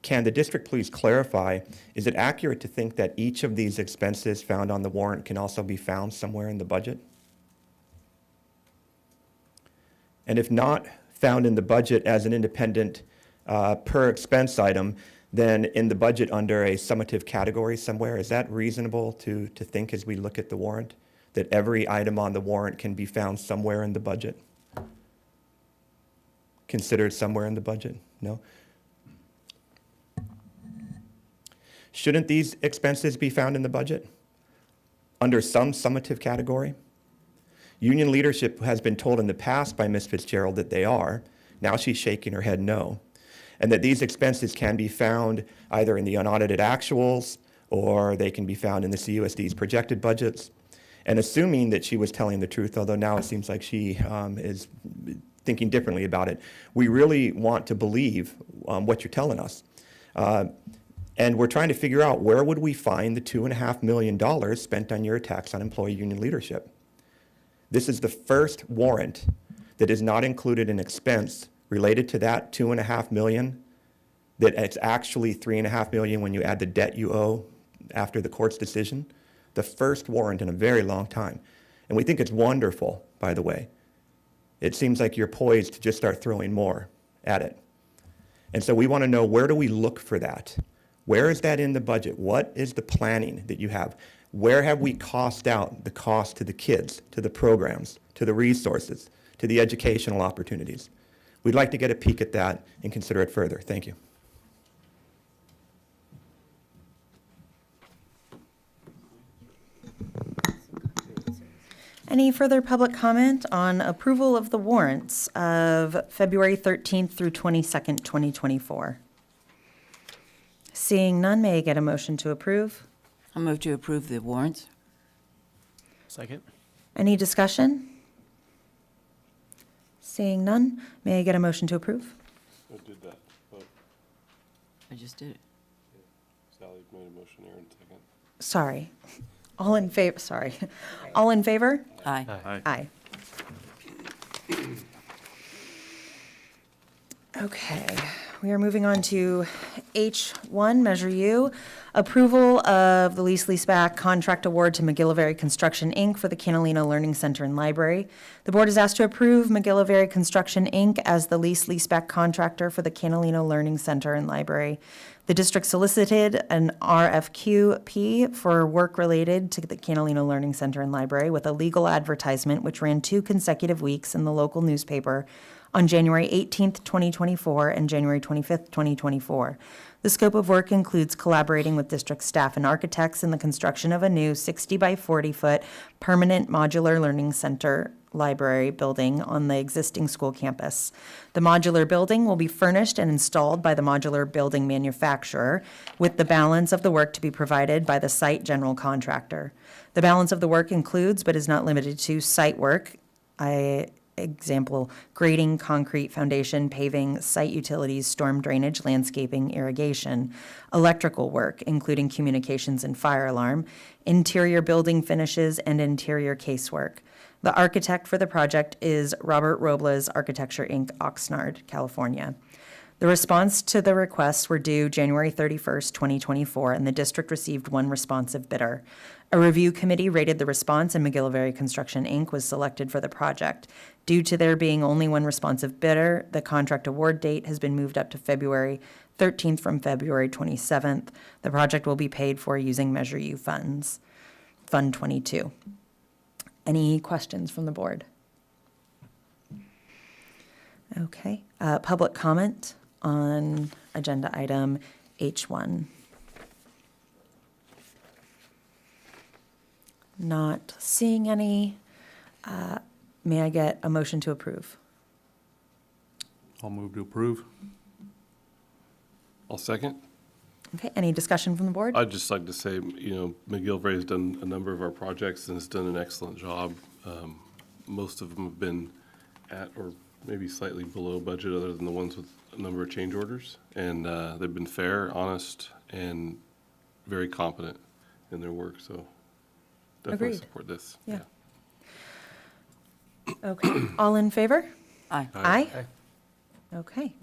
can the district please clarify, is it accurate to think that each of these expenses found on the warrant can also be found somewhere in the budget? And if not found in the budget as an independent per expense item, then in the budget under a summative category somewhere, is that reasonable to think as we look at the warrant, that every item on the warrant can be found somewhere in the budget? Considered somewhere in the budget? No? Shouldn't these expenses be found in the budget under some summative category? Union leadership has been told in the past by Ms. Fitzgerald that they are. Now she's shaking her head no. And that these expenses can be found either in the unaudited actuals or they can be found in the CUSD's projected budgets. And assuming that she was telling the truth, although now it seems like she is thinking differently about it, we really want to believe what you're telling us. And we're trying to figure out, where would we find the $2.5 million spent on your attacks on employee union leadership? This is the first warrant that is not included in expense related to that $2.5 million, that it's actually $3.5 million when you add the debt you owe after the court's decision. The first warrant in a very long time. And we think it's wonderful, by the way. It seems like you're poised to just start throwing more at it. And so we want to know, where do we look for that? Where is that in the budget? What is the planning that you have? Where have we cost out the cost to the kids, to the programs, to the resources, to the educational opportunities? We'd like to get a peek at that and consider it further. Thank you. Any further public comment on approval of the warrants of February 13th through 22nd, 2024? Seeing none, may I get a motion to approve? I move to approve the warrants. Second. Any discussion? Seeing none, may I get a motion to approve? Who did that? Oh, I just did it. Sally made a motion, Aaron second. Sorry. All in favor, sorry. All in favor? Aye. Aye. Okay, we are moving on to H1, Measure U, approval of the lease-leaseback contract award to McGillivray Construction, Inc. for the Catalina Learning Center and Library. The board is asked to approve McGillivray Construction, Inc. as the lease-leaseback contractor for the Catalina Learning Center and Library. The district solicited an RFQP for work related to the Catalina Learning Center and Library with a legal advertisement which ran 2 consecutive weeks in the local newspaper on January 18th, 2024 and January 25th, 2024. The scope of work includes collaborating with district staff and architects in the construction of a new 60 by 40 foot permanent modular learning center library building on the existing school campus. The modular building will be furnished and installed by the modular building manufacturer, with the balance of the work to be provided by the site general contractor. The balance of the work includes, but is not limited to, site work, example, grading, concrete, foundation, paving, site utilities, storm drainage, landscaping, irrigation, electrical work, including communications and fire alarm, interior building finishes, and interior casework. The architect for the project is Robert Robles Architecture, Inc., Oxnard, California. The response to the requests were due January 31st, 2024, and the district received 1 responsive bidder. A review committee rated the response, and McGillivray Construction, Inc. was selected for the project. Due to there being only 1 responsive bidder, the contract award date has been moved up to February 13th from February 27th. The project will be paid for using Measure U funds, Fund 22. Any questions from the board? Okay. Public comment on agenda item H1. Not seeing any. May I get a motion to approve? I'll move to approve. I'll second. Okay, any discussion from the board? I'd just like to say, McGillivray has done a number of our projects and has done an excellent job. Most of them have been at or maybe slightly below budget, other than the ones with a number of change orders. And they've been fair, honest, and very competent in their work, so definitely Agreed. support this. Yeah. Okay, all in favor? Aye. Aye. Okay.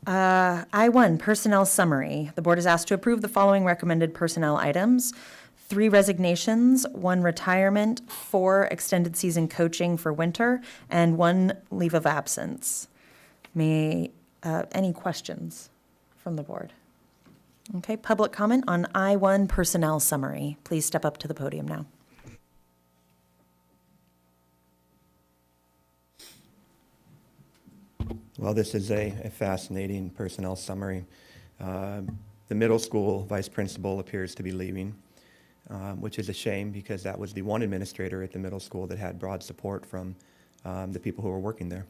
I1, Personnel Summary. The board is asked to approve the following recommended personnel items: 3 resignations, 1 retirement, 4 extended season coaching for winter, and 1 leave of absence. Any questions from the board? Okay, public comment on I1 Personnel Summary. Please step up to the podium now. Well, this is a fascinating personnel summary. The middle school vice principal appears to be leaving, which is a shame because that was the one administrator at the middle school that had broad support from the people who were working there.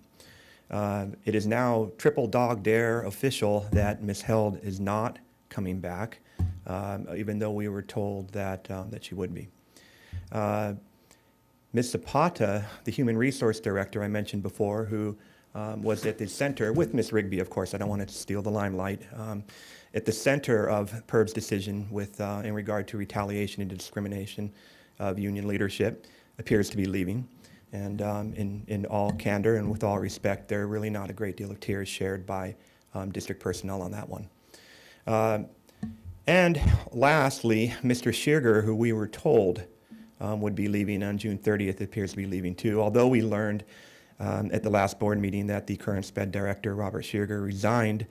It is now triple dog dare official that Ms. Held is not coming back, even though we were told that she would be. Ms. Zapata, the human resource director I mentioned before, who was at the center, with Ms. Rigby, of course, I don't want to steal the limelight, at the center of PERB's decision in regard to retaliation and discrimination of union leadership, appears to be leaving. And in all candor and with all respect, there are really not a great deal of tears shared by district personnel on that one. And lastly, Mr. Shearger, who we were told would be leaving on June 30th, appears to be leaving too, although we learned at the last board meeting that the current SPED director, Robert Shearger, resigned.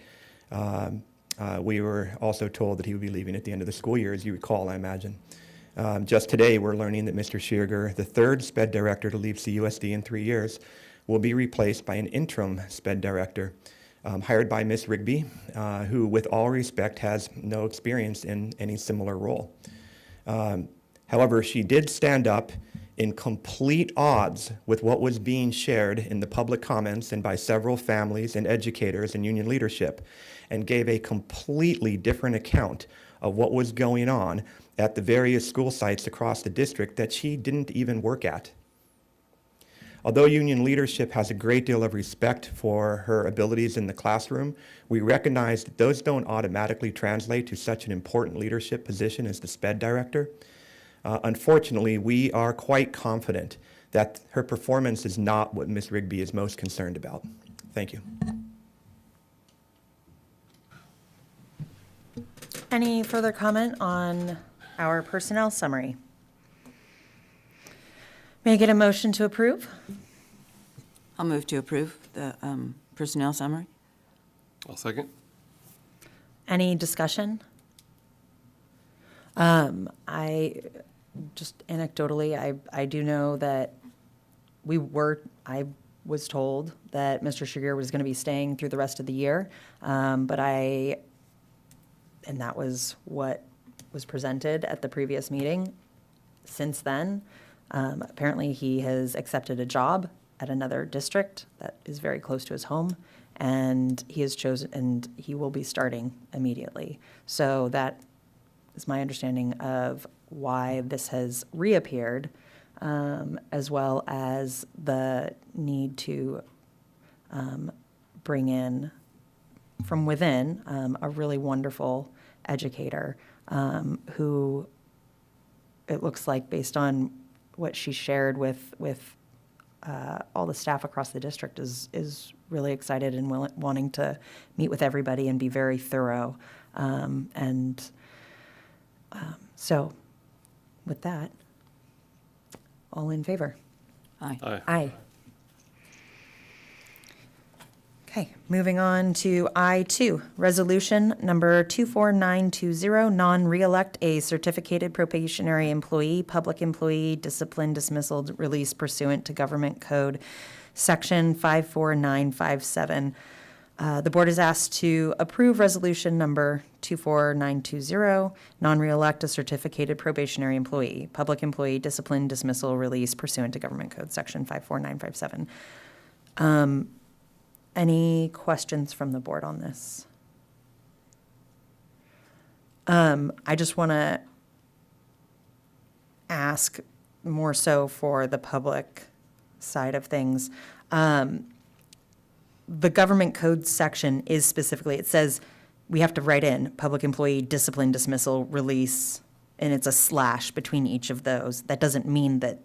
We were also told that he would be leaving at the end of the school year, as you recall, I imagine. Just today, we're learning that Mr. Shearger, the 3rd SPED director to leave CUSD in 3 years, will be replaced by an interim SPED director hired by Ms. Rigby, who, with all respect, has no experience in any similar role. However, she did stand up in complete odds with what was being shared in the public comments and by several families and educators and union leadership, and gave a completely different account of what was going on at the various school sites across the district that she didn't even work at. Although union leadership has a great deal of respect for her abilities in the classroom, we recognize that those don't automatically translate to such an important leadership position as the SPED director. Unfortunately, we are quite confident that her performance is not what Ms. Rigby is most concerned about. Thank you. Any further comment on our personnel summary? May I get a motion to approve? I'll move to approve the personnel summary. I'll second. Any discussion? I, just anecdotally, I do know that I was told that Mr. Shiger was going to be staying through the rest of the year, and that was what was presented at the previous meeting. Since then, apparently he has accepted a job at another district that is very close to his home, and he has chosen, and he will be starting immediately. So that is my understanding of why this has reappeared, as well as the need to bring in from within a really wonderful educator who, it looks like, based on what she shared with all the staff across the district, is really excited and wanting to meet with everybody and be very thorough. So with that, all in favor? Aye. Aye. Aye. Okay, moving on to I-2, resolution number 24920, non-reelect a certificated probationary employee, public employee, discipline, dismissal, release pursuant to Government Code, Section 54957. The board is asked to approve resolution number 24920, non-reelect a certificated probationary employee, public employee, discipline, dismissal, release pursuant to Government Code, Section 54957. Any questions from the board on this? I just want to ask more so for the public side of things. The Government Code section is specifically, it says we have to write in public employee, discipline, dismissal, release, and it's a slash between each of those. That doesn't mean that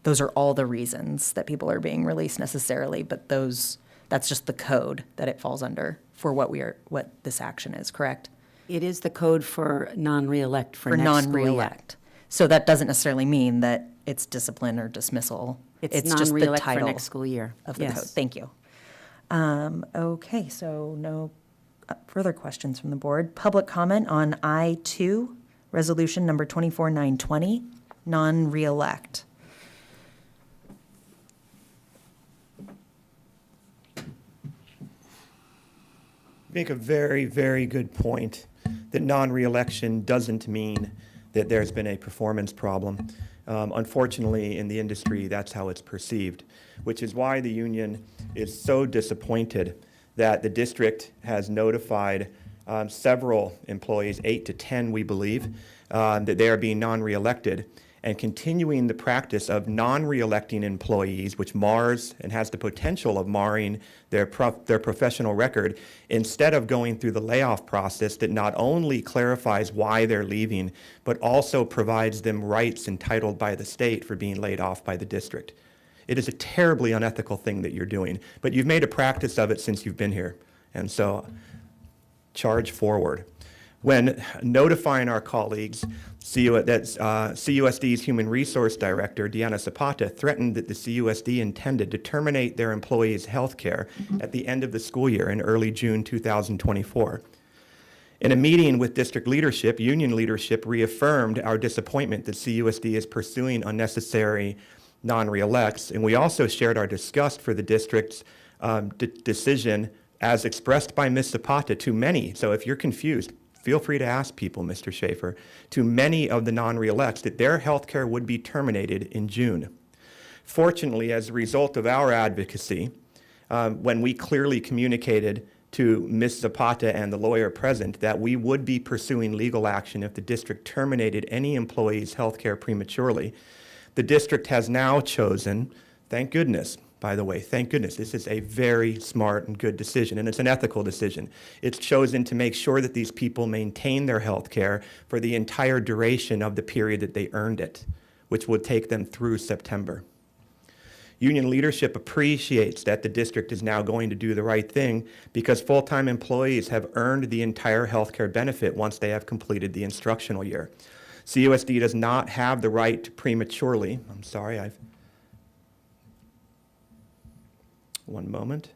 those are all the reasons that people are being released necessarily, but that's just the code that it falls under for what this action is, correct? It is the code for non-reelect for next school year. non-reelect. So that doesn't necessarily mean that it's discipline or dismissal. It's just the non-reelect for title next school year. of the Yes. code. Thank you. Okay, so no further questions from the board. Public comment on I-2, resolution number 24920, non-reelect. Make a very, very good point that non-reelection doesn't mean that there's been a performance problem. Unfortunately, in the industry, that's how it's perceived, which is why the union is so disappointed that the district has notified several employees, 8 to 10, we believe, that they are being non-reelected, and continuing the practice of non-reelecting employees, which mars and has the potential of marring their professional record, instead of going through the layoff process that not only clarifies why they're leaving, but also provides them rights entitled by the state for being laid off by the district. It is a terribly unethical thing that you're doing, but you've made a practice of it since you've been here, and so charge forward. When notifying our colleagues, CUSD's Human Resource Director, Deanna Zapata, threatened that the CUSD intended to terminate their employees' health care at the end of the school year in early June 2024. In a meeting with district leadership, union leadership reaffirmed our disappointment that CUSD is pursuing unnecessary non-reelects, and we also shared our disgust for the district's decision as expressed by Ms. Zapata to many. So if you're confused, feel free to ask people, Mr. Schaefer, to many of the non-reelects that their health care would be terminated in June. Fortunately, as a result of our advocacy, when we clearly communicated to Ms. Zapata and the lawyer present that we would be pursuing legal action if the district terminated any employee's health care prematurely, the district has now chosen, thank goodness, by the way, thank goodness, this is a very smart and good decision, and it's an ethical decision. It's chosen to make sure that these people maintain their health care for the entire duration of the period that they earned it, which would take them through September. Union leadership appreciates that the district is now going to do the right thing because full-time employees have earned the entire healthcare benefit once they have completed the instructional year. CUSD does not have the right to prematurely, one moment.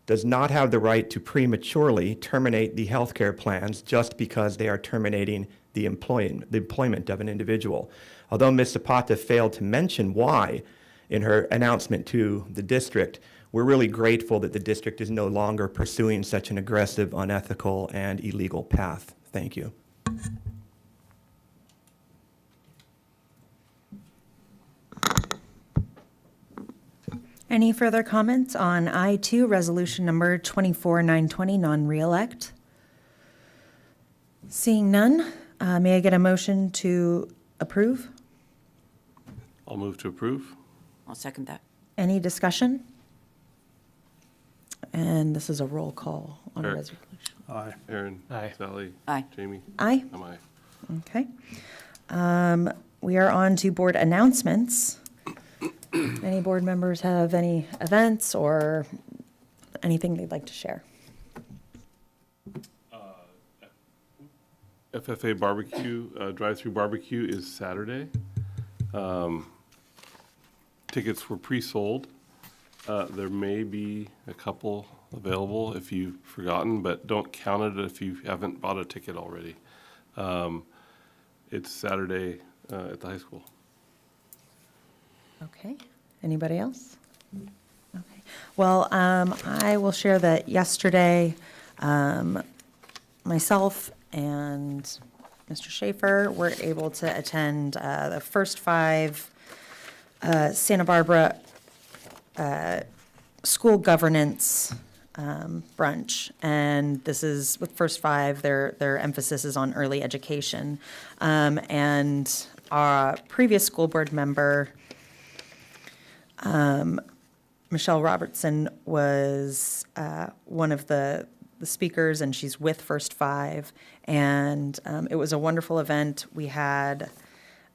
Does not have the right to prematurely terminate the healthcare plans just because they are terminating the employment of an individual. Although Ms. Zapata failed to mention why in her announcement to the district, we're really grateful that the district is no longer pursuing such an aggressive, unethical, and illegal path. Thank you. Any further comments on I-2, resolution number 24920, non-reelect? Seeing none, may I get a motion to approve? I'll move to approve. I'll second that. Any discussion? And this is a roll call on a Sure. resolution. Aye. Aaron? Aye. Sally? Aye. Jamie? Aye. Am I? Okay. We are on to board announcements. Any board members have any events or anything they'd like to share? FFA barbecue, drive-through barbecue is Saturday. Tickets were pre-sold. There may be a couple available if you've forgotten, but don't count it if you haven't bought a ticket already. It's Saturday at the high school. Okay. Anybody else? Okay. Well, I will share that yesterday, myself and Mr. Schaefer were able to attend the first 5 Santa Barbara school governance brunch, and this is with First 5. Their emphasis is on early education, and our previous school board member, Michelle Robertson, was one of the speakers, and she's with First 5, and it was a wonderful event. We had,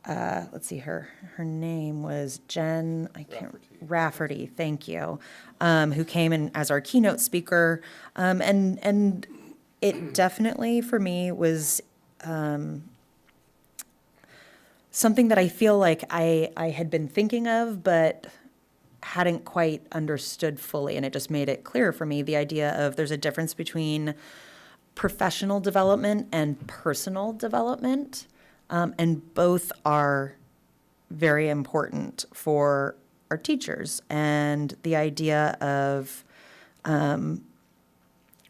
let's see, her name was Jen, Rafferty, thank you, who came in as our keynote speaker, and it definitely, for me, was something that I feel like I had been thinking of, but hadn't quite understood fully, and it just made it clear for me, the idea of there's a difference between professional development and personal development, and both are very important for our teachers, and the idea of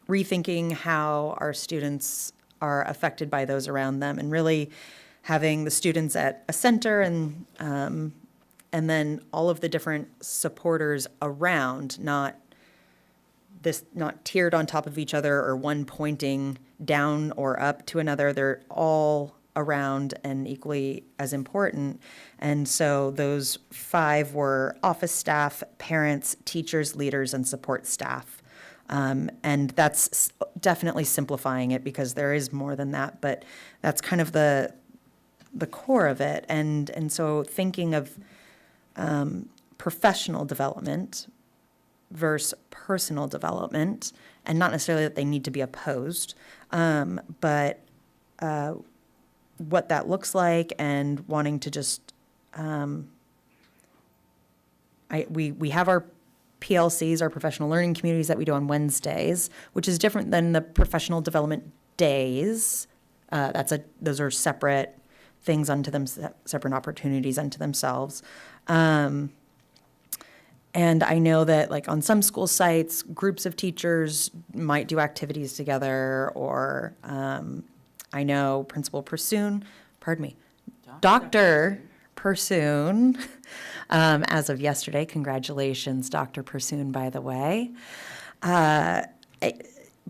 rethinking how our students are affected by those around them, and really having the students at a center, and then all of the different supporters around, not tiered on top of each other or one pointing down or up to another. They're all around and equally as important. And so those 5 were office staff, parents, teachers, leaders, and support staff. And that's definitely simplifying it because there is more than that, but that's kind of the core of it. And so thinking of professional development versus personal development, and not necessarily that they need to be opposed, but what that looks like, and wanting to just, we have our PLCs, our professional learning communities, that we do on Wednesdays, which is different than the professional development days. Those are separate things unto them, separate opportunities unto themselves. And I know that, like, on some school sites, groups of teachers might do activities together, or I know Principal Pursoon, Dr. Pursoon, as of yesterday, congratulations, Dr. Pursoon, by the way,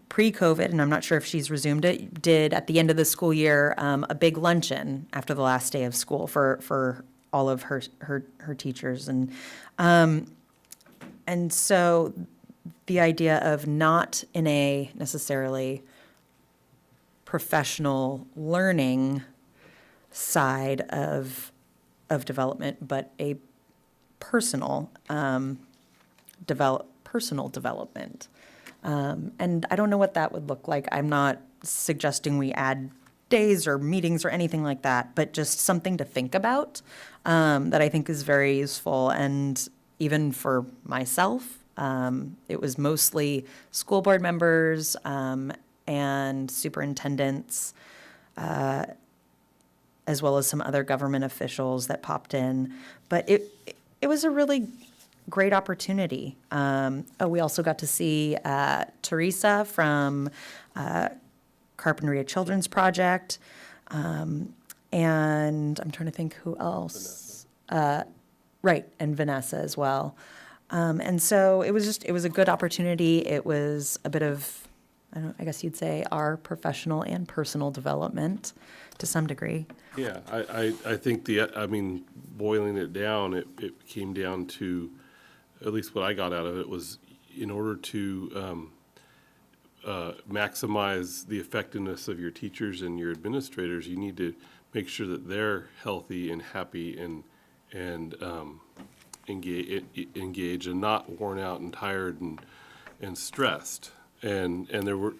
pre-COVID, and I'm not sure if she's resumed it, did at the end of the school year a big luncheon after the last day of school for all of her teachers, and so the idea of not in a necessarily professional learning side of of development, but a personal personal development. And I don't know what that would look like. I'm not suggesting we add days or meetings or anything like that, but just something to think about that I think is very useful. And even for myself, it was mostly school board members and superintendents, as well as some other government officials that popped in. But it was a really great opportunity. We also got to see Teresa from Carpinteria Children's Project, and I'm trying to think who else. Right, and Vanessa as well. And so it was a good opportunity. It was a bit of, I guess you'd say, our professional and personal development to some degree. Yeah, I think boiling it down, it came down to, at least what I got out of it was, in order to maximize the effectiveness of your teachers and your administrators, you need to make sure that they're healthy and happy and engaged and not worn out and tired and stressed. And there were,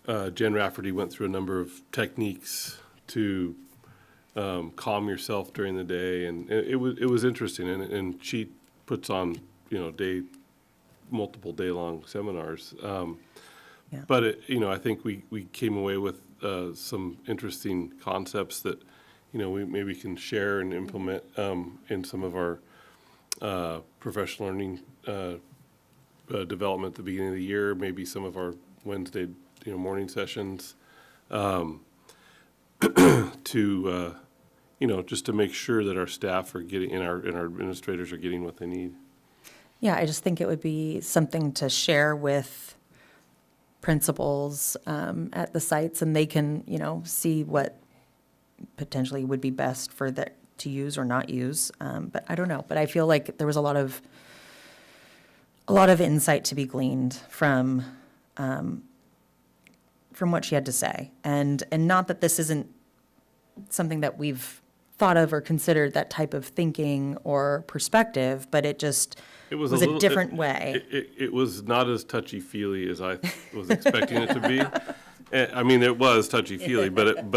Jen Rafferty went through a number of techniques to calm yourself during the day, and it was interesting. And she puts on, multiple day-long seminars. Yeah. But I think we came away with some interesting concepts that, we maybe can share and implement in some of our professional learning development at the beginning of the year, maybe some of our Wednesday, morning sessions, to, just to make sure that our staff are getting, and our administrators are getting what they need. Yeah, I just think it would be something to share with principals at the sites, and they can, see what potentially would be best for that to use or not use. But I don't know. But I feel like there was a lot of insight to be gleaned from what she had to say, and not that this isn't something that we've thought of or considered, that type of thinking or perspective, but it was a different way. It was not as touchy-feely as I was expecting it to be. It was touchy-feely, but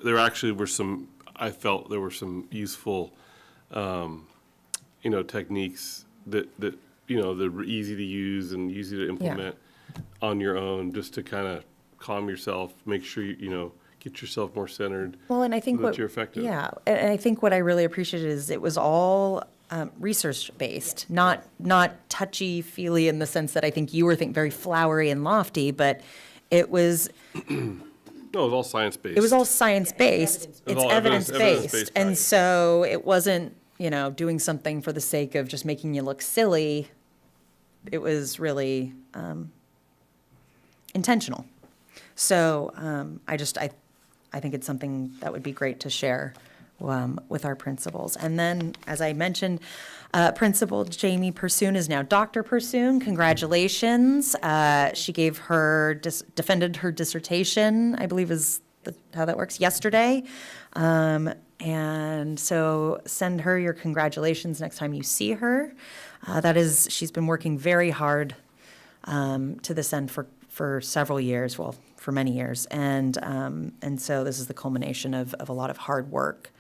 there actually were I felt there were some useful, techniques that were easy to use and easy to implement on your own, just to kind of calm yourself, make sure get yourself more centered. Well, and I think so that you're effective. Yeah, and I think what I really appreciated is it was all research-based, not touchy-feely in the sense that I think you were very flowery and lofty, but it was. No, it was all science-based. It was all science-based. It's all evidence-based, evidence-based, and right. so it wasn't doing something for the sake of just making you look silly. It was really intentional. So I think it's something that would be great to share with our principals. And then, as I mentioned, Principal Jamie Pursoon is now Dr. Pursoon. Congratulations. She defended her dissertation, I believe is how that works, yesterday. And so send her your congratulations next time you see her. She's been working very hard to this end for several years, well, for many years, and so this is the culmination of a lot of hard work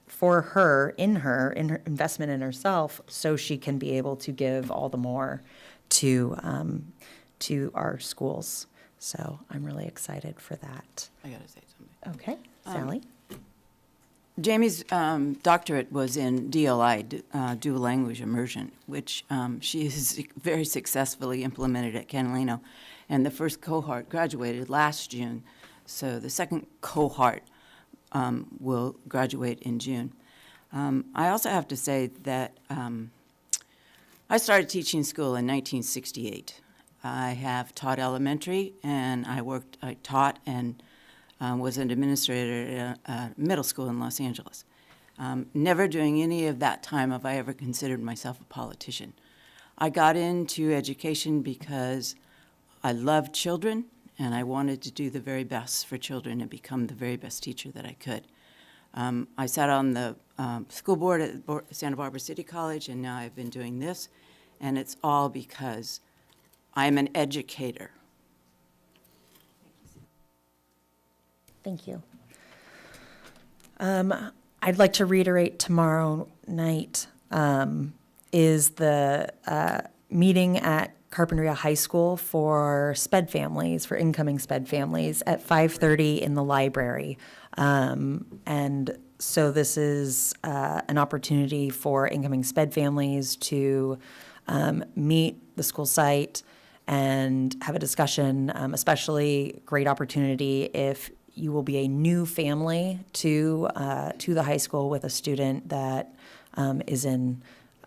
for her in her investment in herself, so she can be able to give all the more to our schools. So I'm really excited for that. I gotta say something. Okay, Sally. Jamie's doctorate was in DLI, dual language immersion, which she has very successfully implemented at Catalino. And the first cohort graduated last June. So the second cohort will graduate in June. I also have to say that I started teaching school in 1968. I have taught elementary, and I taught and was an administrator at a middle school in Los Angeles. Never during any of that time have I ever considered myself a politician. I got into education because I loved children, and I wanted to do the very best for children and become the very best teacher that I could. I sat on the school board at Santa Barbara City College, and now I've been doing this, and it's all because I'm an educator. Thank you. I'd like to reiterate tomorrow night is the meeting at Carpinteria High School for SPED families, for incoming SPED families at 5:30 in the library. And so this is an opportunity for incoming SPED families to meet the school site and have a discussion, especially great opportunity if you will be a new family to the high school with a student that is in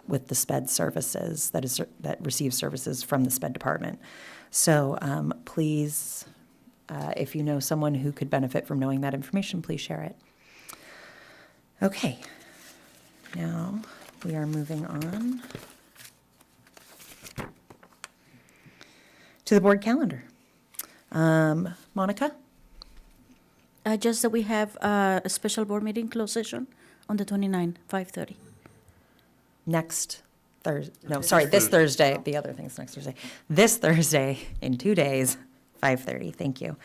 with the SPED services, that receives services from the SPED department. So please, if you know someone who could benefit from knowing that information, please share it. Okay, now we are moving on to the board calendar. Monica? Just that we have a special board meeting, closed session, on the 29th, 5:30. Next Thursday, no, sorry, this Thursday, the other thing's next Thursday. This Thursday, in 2 days, 5:30, thank you.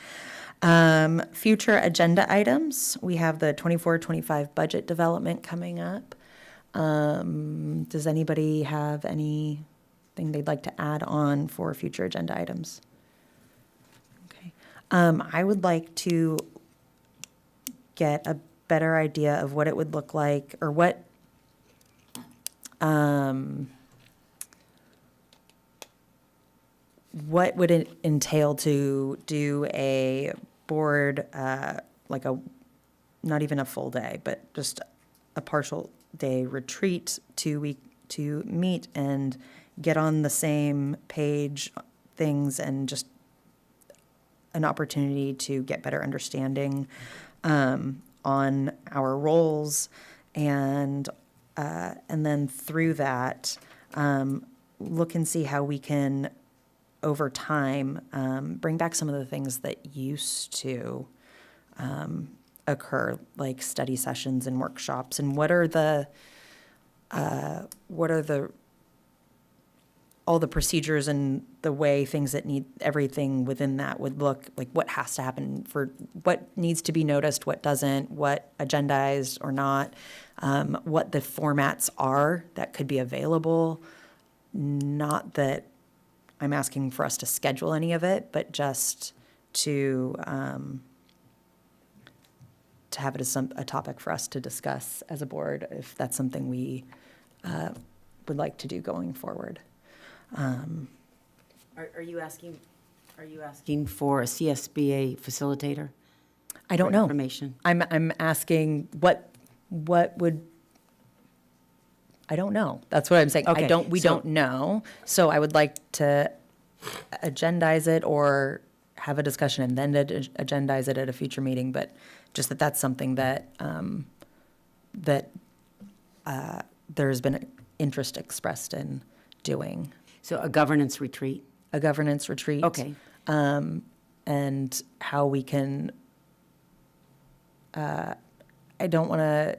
Future agenda items, we have the 24-25 budget development coming up. Does anybody have anything they'd like to add on for future agenda items? Okay. I would like to get a better idea of what it would look like, or what would it entail to do a board, like not even a full day, but just a partial day retreat to meet and get on the same page things, and just an opportunity to get better understanding on our roles, and then through that, look and see how we can, over time, bring back some of the things that used to occur, like study sessions and workshops, and what are all the procedures and the way things that need, everything within that would look like, what has to happen, for what needs to be noticed, what doesn't, what agendized or not, what the formats are that could be available. Not that I'm asking for us to schedule any of it, but just to have it as a topic for us to discuss as a board, if that's something we would like to do going forward. Are you asking for a CSBA facilitator? I don't for know. Information. I'm asking what would, I don't know. That's what I'm saying. Okay, We so- don't know. So I would like to agendize it, or have a discussion and then agendize it at a future meeting, but just that's something that, there's been interest expressed in doing. So a governance retreat? A governance retreat. Okay. And how we can, I don't want to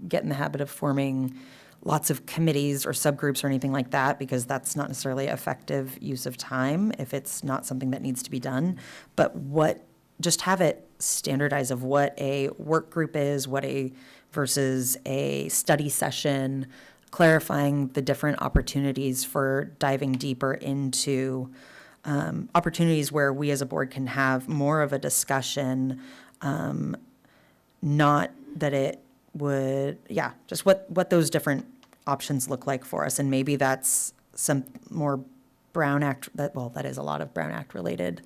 get in the habit of forming lots of committees or subgroups or anything like that, because that's not necessarily effective use of time if it's not something that needs to be done. But just have it standardized of what a work group is, versus a study session, clarifying the different opportunities for diving deeper into opportunities where we as a board can have more of a discussion, not that it would, just what those different options look like for us. And maybe that's some more Brown Act, that is a lot of Brown Act related,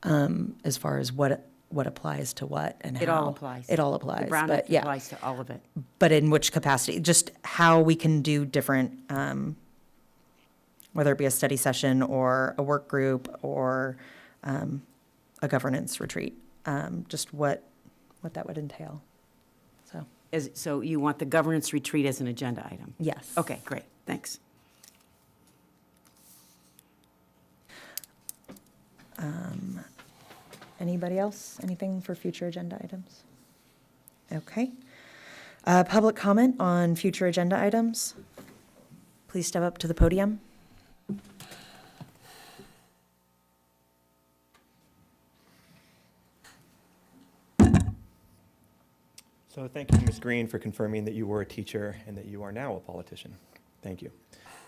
as far as what applies to what and how. It all applies. It all applies. The Brown but Act yeah. applies to all of it. But in which capacity? Just how we can do different, whether it be a study session or a work group or a governance retreat, just what that would entail. So, So you want the governance retreat as an agenda item? yes. Okay, great, thanks. Anybody else? Anything for future agenda items? Okay. Public comment on future agenda items? Please step up to the podium. So thank you, Ms. Green, for confirming that you were a teacher and that you are now a politician. Thank you.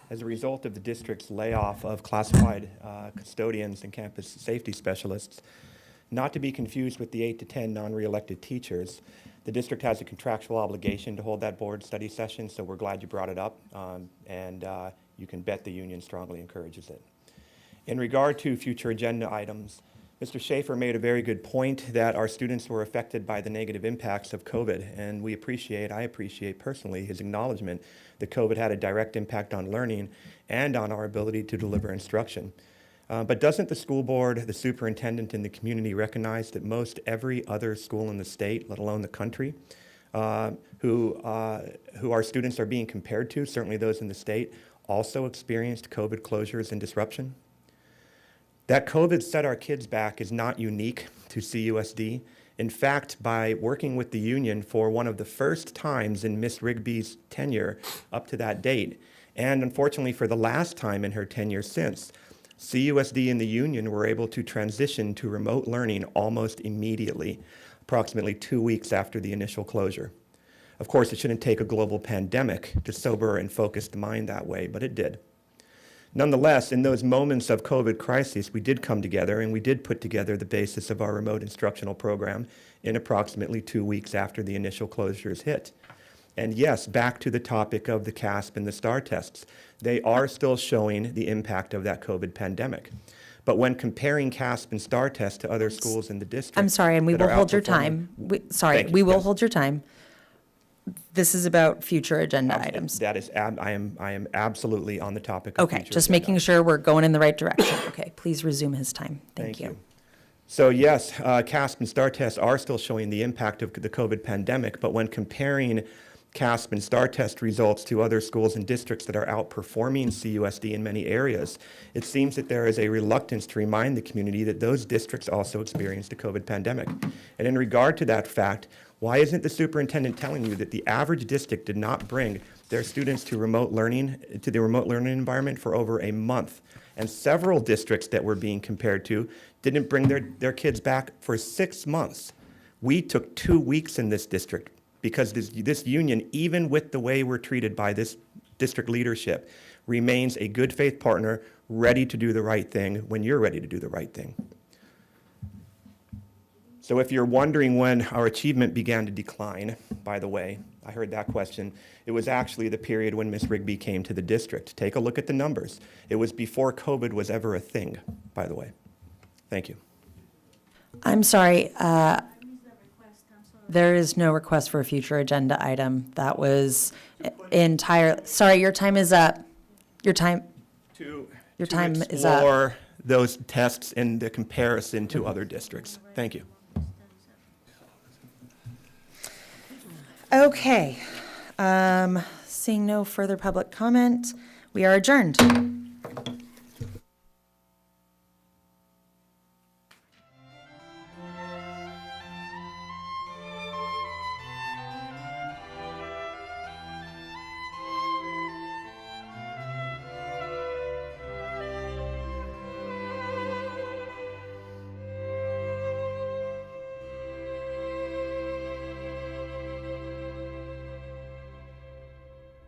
As a result of the district's layoff of classified custodians and campus safety specialists, not to be confused with the 8 to 10 non-reelected teachers, the district has a contractual obligation to hold that board study session, so we're glad you brought it up, and you can bet the union strongly encourages it. In regard to future agenda items, Mr. Schaefer made a very good point that our students were affected by the negative impacts of COVID, and I appreciate personally his acknowledgement that COVID had a direct impact on learning and on our ability to deliver instruction. But doesn't the school board, the superintendent, and the community recognize that most every other school in the state, let alone the country, who our students are being compared to, certainly those in the state, also experienced COVID closures and disruption? That COVID set our kids back is not unique to CUSD. In fact, by working with the union for one of the first times in Miss Rigby's tenure up to that date, and unfortunately for the last time in her tenure since, CUSD and the union were able to transition to remote learning almost immediately, approximately 2 weeks after the initial closure. Of course, it shouldn't take a global pandemic to sober and focus the mind that way, but it did. Nonetheless, in those moments of COVID crisis, we did come together and we did put together the basis of our remote instructional program in approximately 2 weeks after the initial closures hit. And yes, back to the topic of the CASP and the STAR tests, they are still showing the impact of that COVID pandemic. But when comparing CASP and STAR tests to other schools in the district, I'm sorry, and we that will are hold your outperforming- time. Thank you, We will yes. hold your time. This is about future agenda items. That is, I am absolutely on the topic of Okay, future just agenda making sure we're going in the right direction. Okay, please resume his time. Thank you. So yes, CASP and STAR tests are still showing the impact of the COVID pandemic, but when comparing CASP and STAR test results to other schools and districts that are outperforming CUSD in many areas, it seems that there is a reluctance to remind the community that those districts also experienced a COVID pandemic. And in regard to that fact, why isn't the superintendent telling you that the average district did not bring their students to the remote learning environment for over a month? And several districts that we're being compared to didn't bring their kids back for 6 months. We took 2 weeks in this district because this union, even with the way we're treated by this district leadership, remains a good faith partner, ready to do the right thing when you're ready to do the right thing. So if you're wondering when our achievement began to decline, by the way, I heard that question, it was actually the period when Ms. Rigby came to the district. Take a look at the numbers. It was before COVID was ever a thing, by the way. Thank you. I'm sorry, there is no request for a future agenda item. That was sorry, your time is up. Your time is up. Explore those tests in the comparison to other districts. Thank you. Okay, seeing no further public comment, we are adjourned.